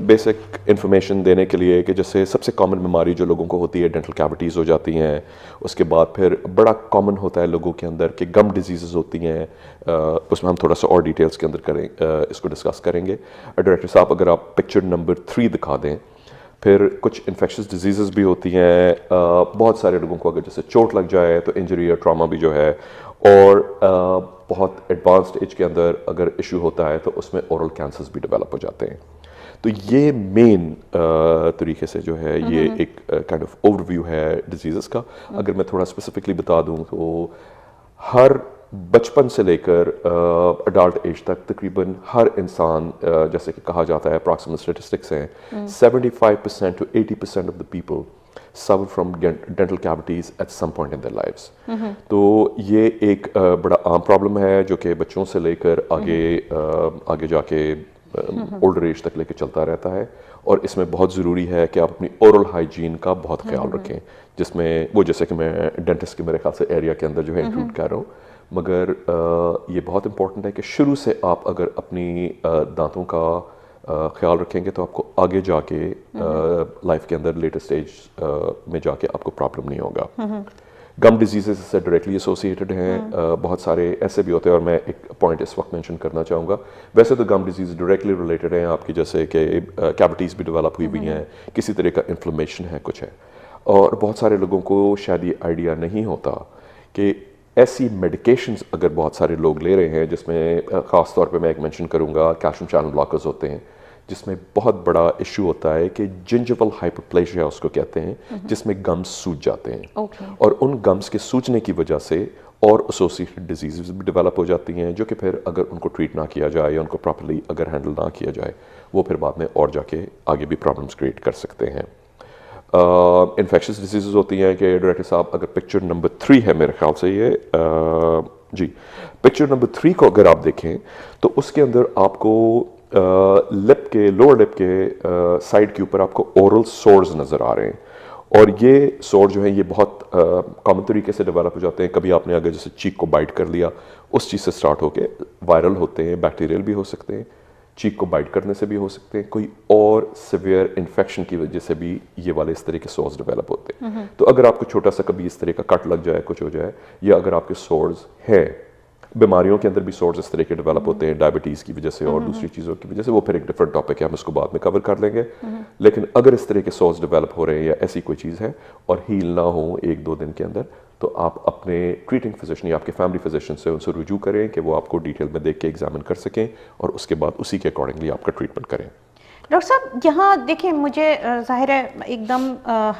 बेसिक इंफॉर्मेशन देने के लिए कि जैसे सबसे कॉमन बीमारी जो लोगों को होती है डेंटल कैविटीज़ हो जाती हैं, उसके बाद फिर बड़ा कॉमन होता है लोगों के अंदर कि गम डिजीज़ होती हैं, उसमें हम थोड़ा सा और डिटेल्स के अंदर इसको डिस्कस करेंगे। डायरेक्टर साहब अगर आप पिक्चर नंबर 3 दिखा दें। फिर कुछ इन्फेक्शस डिजीज़ भी होती हैं, बहुत सारे लोगों को अगर जैसे चोट लग जाए तो इंजरी या ट्रॉमा भी जो है, और बहुत एडवांस्ड एज के अंदर अगर इशू होता है तो उसमें ओरल कैंसर्स भी डेवलप हो जाते हैं। तो ये मेन तरीके से जो है ये एक काइंड ऑफ ओवरव्यू है डिजीज़ का। अगर मैं थोड़ा स्पेसिफिकली बता दूं तो हर बचपन से लेकर अडल्ट एज तक तकरीबन हर इंसान, जैसे कि कहा जाता है अप्रॉक्सिमेट स्टेटिस्टिक्स हैं, 75% to 80% of the people suffer from dental cavities at some point in their lives। तो ये एक बड़ा आम प्रॉब्लम है जो कि बच्चों से लेकर आगे जाके ओल्डर एज तक लेके चलता रहता है, और इसमें बहुत ज़रूरी है कि आप अपनी ओरल हाइजीन का बहुत ख्याल रखें, जिसमें वो जैसे कि मैं डेंटिस्ट के मेरे ख्याल से एरिया के अंदर जो है इंक्लूड कर रहा हूँ, मगर ये बहुत इंपॉर्टेंट है कि शुरू से आप अगर अपनी दांतों का ख्याल रखेंगे तो आपको आगे जाके लाइफ के अंदर लेटेस्ट स्टेज में जाके आपको प्रॉब्लम नहीं होगा। गम डिजीज़ से डायरेक्टली एसोसिएटेड हैं, बहुत सारे ऐसे भी होते हैं, और मैं एक पॉइंट इस वक्त मेंशन करना चाहूँगा। वैसे तो गम डिजीज़ डायरेक्टली रिलेटेड हैं आपकी, जैसे कि कैविटीज़ भी डेवलप हुई हुई हैं, किसी तरह का इन्फ्लेमेशन है, कुछ है, और बहुत सारे लोगों को शायद ये आइडिया नहीं होता कि ऐसी मेडिकेशंस अगर बहुत सारे लोग ले रहे हैं, जिसमें ख़ास तौर पे मैं एक मेंशन करूँगा कैल्शियम चैनल ब्लॉकर्स होते हैं, जिसमें बहुत बड़ा इशू होता है कि जिंजिवल हाइपरप्लेजिया उसको कहते हैं, जिसमें गम्स सूज जाते हैं, और उन गम्स के सूजने की वजह से और एसोसिएटेड डिजीज़ भी डेवलप हो जाती हैं, जो कि फिर अगर उनको ट्रीट ना किया जाए या उनको प्रॉपर्ली अगर हैंडल ना किया जाए, वो फिर बाद में और जाके आगे भी प्रॉब्लम्स क्रिएट कर सकते हैं। इन्फेक्शस डिजीज़ होती हैं कि डायरेक्टर साहब अगर पिक्चर नंबर 3 है मेरे ख्याल से ये, जी पिक्चर नंबर 3 को अगर आप देखें तो उसके अंदर आपको लिप के लोअर लिप के साइड के ऊपर आपको ओरल सोर्स नज़र आ रहे हैं, और ये सोर जो है ये बहुत कॉमन तरीके से डेवलप हो जाते हैं। कभी आपने अगर जैसे चीक को बाइट कर लिया, उस चीज़ से स्टार्ट होके वायरल होते हैं, बैक्टीरियल भी हो सकते हैं, चीक को बाइट करने से भी हो सकते हैं, कोई और सिवियर इन्फेक्शन की वजह से भी ये वाले इस तरह के सोर्स डेवलप होते हैं। तो अगर आपको छोटा सा कभी इस तरह का कट लग जाए, कुछ हो जाए, या अगर आपके सोर्स हैं, बीमारियों के अंदर भी सोर्स इस तरह के डेवलप होते हैं डायबिटीज़ की वजह से और दूसरी चीज़ों की वजह से, वो फिर एक डिफरेंट टॉपिक है, हम इसको बाद में कवर कर लेंगे। लेकिन अगर इस तरह के सोर्स डेवलप हो रहे हैं या ऐसी कोई चीज़ है और हील ना हो 1-2 दिन के अंदर, तो आप अपने ट्रीटिंग फिजिशियन या आपके फैमिली फिजिशियन से उनसे रुजू करें कि वो आपको डिटेल में देख के एग्जामिन कर सकें, और उसके बाद उसी के अकॉर्डिंगली आपका ट्रीटमेंट करें। डॉक्टर साहब, यहाँ देखिए, मुझे ज़ाहिर है एकदम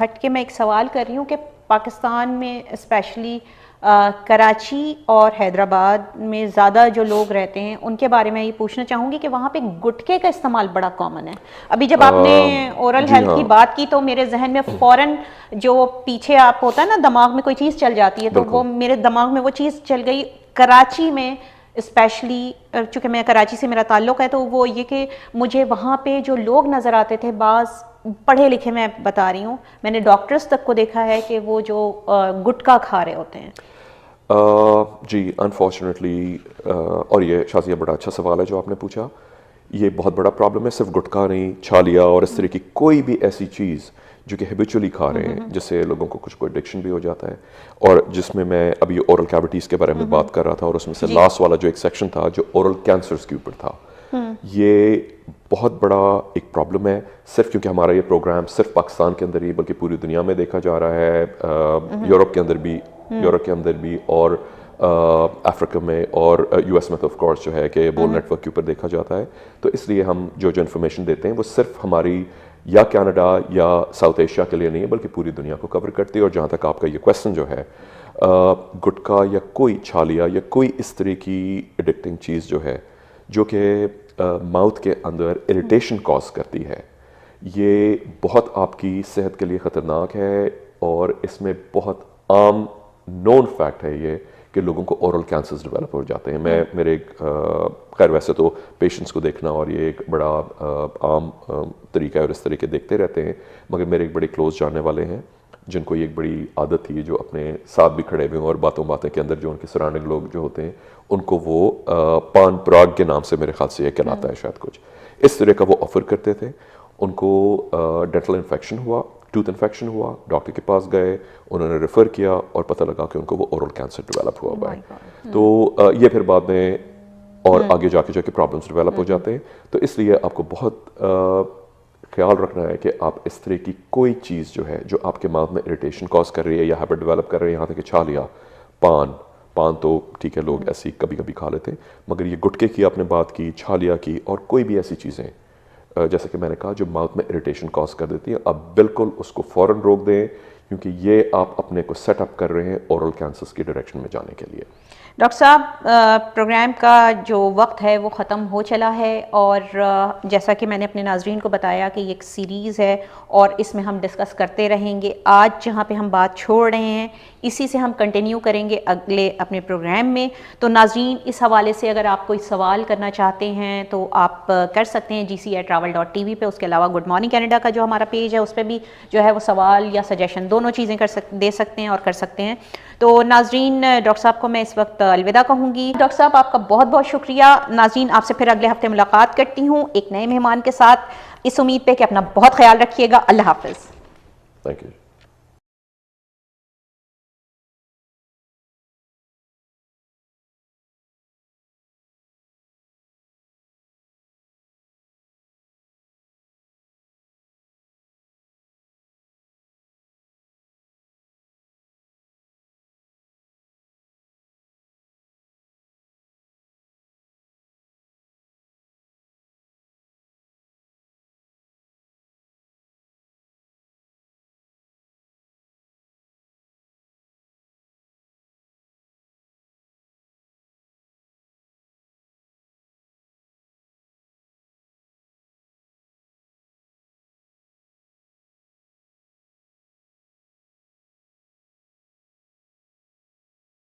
हट के मैं एक सवाल कर रही हूँ कि पाकिस्तान में स्पेशली कराची और हैदराबाद में ज़्यादा जो लोग रहते हैं उनके बारे में ये पूछना चाहूँगी कि वहाँ पे गुटखे का इस्तेमाल बड़ा कॉमन है। अभी जब आपने ओरल हेल्थ की बात की तो मेरे जहन में फ़ौरन जो पीछे आप होता है ना, दिमाग में कोई चीज़ चल जाती है, तो वो मेरे दिमाग में वो चीज़ चल गई। कराची में स्पेशली, चूँकि मैं कराची से मेरा ताल्लुक़ है, तो वो ये कि मुझे वहाँ पे जो लोग नज़र आते थे, बाज़ पढ़े लिखे मैं बता रही हूँ, मैंने डॉक्टर्स तक को देखा है कि वो जो गुटखा खा रहे होते हैं। जी अनफॉर्चुनेटली, और ये शाज़िया बड़ा अच्छा सवाल है जो आपने पूछा। ये बहुत बड़ा प्रॉब्लम है, सिर्फ गुटखा नहीं, छालिया और इस तरह की कोई भी ऐसी चीज़ जो कि हैबिचुअली खा रहे हैं, जिससे लोगों को कुछ कोई एडिक्शन भी हो जाता है। और जिसमें मैं अभी ओरल कैविटीज़ के बारे में बात कर रहा था, और उसमें से लास्ट वाला जो एक सेक्शन था जो ओरल कैंसर्स के ऊपर था, ये बहुत बड़ा एक प्रॉब्लम है, सिर्फ क्योंकि हमारा ये प्रोग्राम सिर्फ पाकिस्तान के अंदर ही बल्कि पूरी दुनिया में देखा जा रहा है, यूरोप के अंदर भी और अफ्रीका में और यूएस में तो ऑफ कोर्स जो है कि बोल नेटवर्क के ऊपर देखा जाता है। तो इसलिए हम जो इन्फॉर्मेशन देते हैं वो सिर्फ हमारी या कनाडा या साउथ एशिया के लिए नहीं है, बल्कि पूरी दुनिया को कवर करती है। और जहाँ तक आपका ये क्वेश्चन जो है, गुटखा या कोई छालिया या कोई इस तरह की एडिक्टिंग चीज़ जो है, जो कि माउथ के अंदर इरिटेशन कॉज करती है, ये बहुत आपकी सेहत के लिए ख़तरनाक है, और इसमें बहुत आम नोन फैक्ट है ये कि लोगों को ओरल कैंसर्स डेवलप हो जाते हैं। मेरे खैर वैसे तो पेशेंट्स को देखना और ये एक बड़ा आम तरीका है और इस तरीके देखते रहते हैं, मगर मेरे एक बड़े क्लोज जानने वाले हैं जिनको ये एक बड़ी आदत थी जो अपने साथ भी खड़े हुए हैं और बातों बातें के अंदर जो उनके सराउंडिंग लोग जो होते हैं उनको वो पान पराग के नाम से मेरे ख्याल से ये कहलाता है शायद कुछ इस तरह का वो ऑफ़र करते थे। उनको डेंटल इन्फेक्शन हुआ, टूथ इन्फेक्शन हुआ, डॉक्टर के पास गए, उन्होंने रेफ़र किया और पता लगा कि उनको वो ओरल कैंसर डेवलप हुआ है। तो ये फिर बाद में और आगे जाके प्रॉब्लम्स डेवलप हो जाते हैं। तो इसलिए आपको बहुत ख्याल रखना है कि आप इस तरह की कोई चीज़ जो है जो आपके माउथ में इरिटेशन कॉज कर रही है या हैबिट डेवलप कर रही है, यहाँ तक कि छालिया, पान तो ठीक है लोग ऐसी कभी कभी खा लेते हैं, मगर ये गुटके की आपने बात की, छालिया की और कोई भी ऐसी चीज़ें जैसे कि मैंने कहा जो माउथ में इरिटेशन कॉज कर देती हैं, आप बिल्कुल उसको फ़ौरन रोक दें क्योंकि ये आप अपने को सेटअप कर रहे हैं ओरल कैंसर्स की डायरेक्शन में जाने के लिए। डॉक्टर साहब, प्रोग्राम का जो वक्त है वो ख़त्म हो चला है और जैसा कि मैंने अपने नाजरीन को बताया कि ये एक सीरीज़ है और इसमें हम डिस्कस करते रहेंगे। आज जहाँ पे हम बात छोड़ रहे हैं इसी से हम कंटिन्यू करेंगे अगले अपने प्रोग्राम में। तो नाजरीन, इस हवाले से अगर आप कोई सवाल करना चाहते हैं तो आप कर सकते हैं gci.travel.tv पे। उसके अलावा गुड मॉर्निंग कनाडा का जो हमारा पेज है उस पर भी जो है वो सवाल या सजेशन दोनों चीज़ें दे सकते हैं और कर सकते हैं। तो नाजरीन, डॉक्टर साहब को मैं इस वक्त अलविदा कहूँगी। डॉक्टर साहब, आपका बहुत बहुत शुक्रिया। नाजरीन, आपसे फिर अगले हफ्ते मुलाकात करती हूँ एक नए मेहमान के साथ, इस उम्मीद पे कि अपना बहुत ख्याल रखिएगा। अल्लाह हाफ़िज़। Thank you.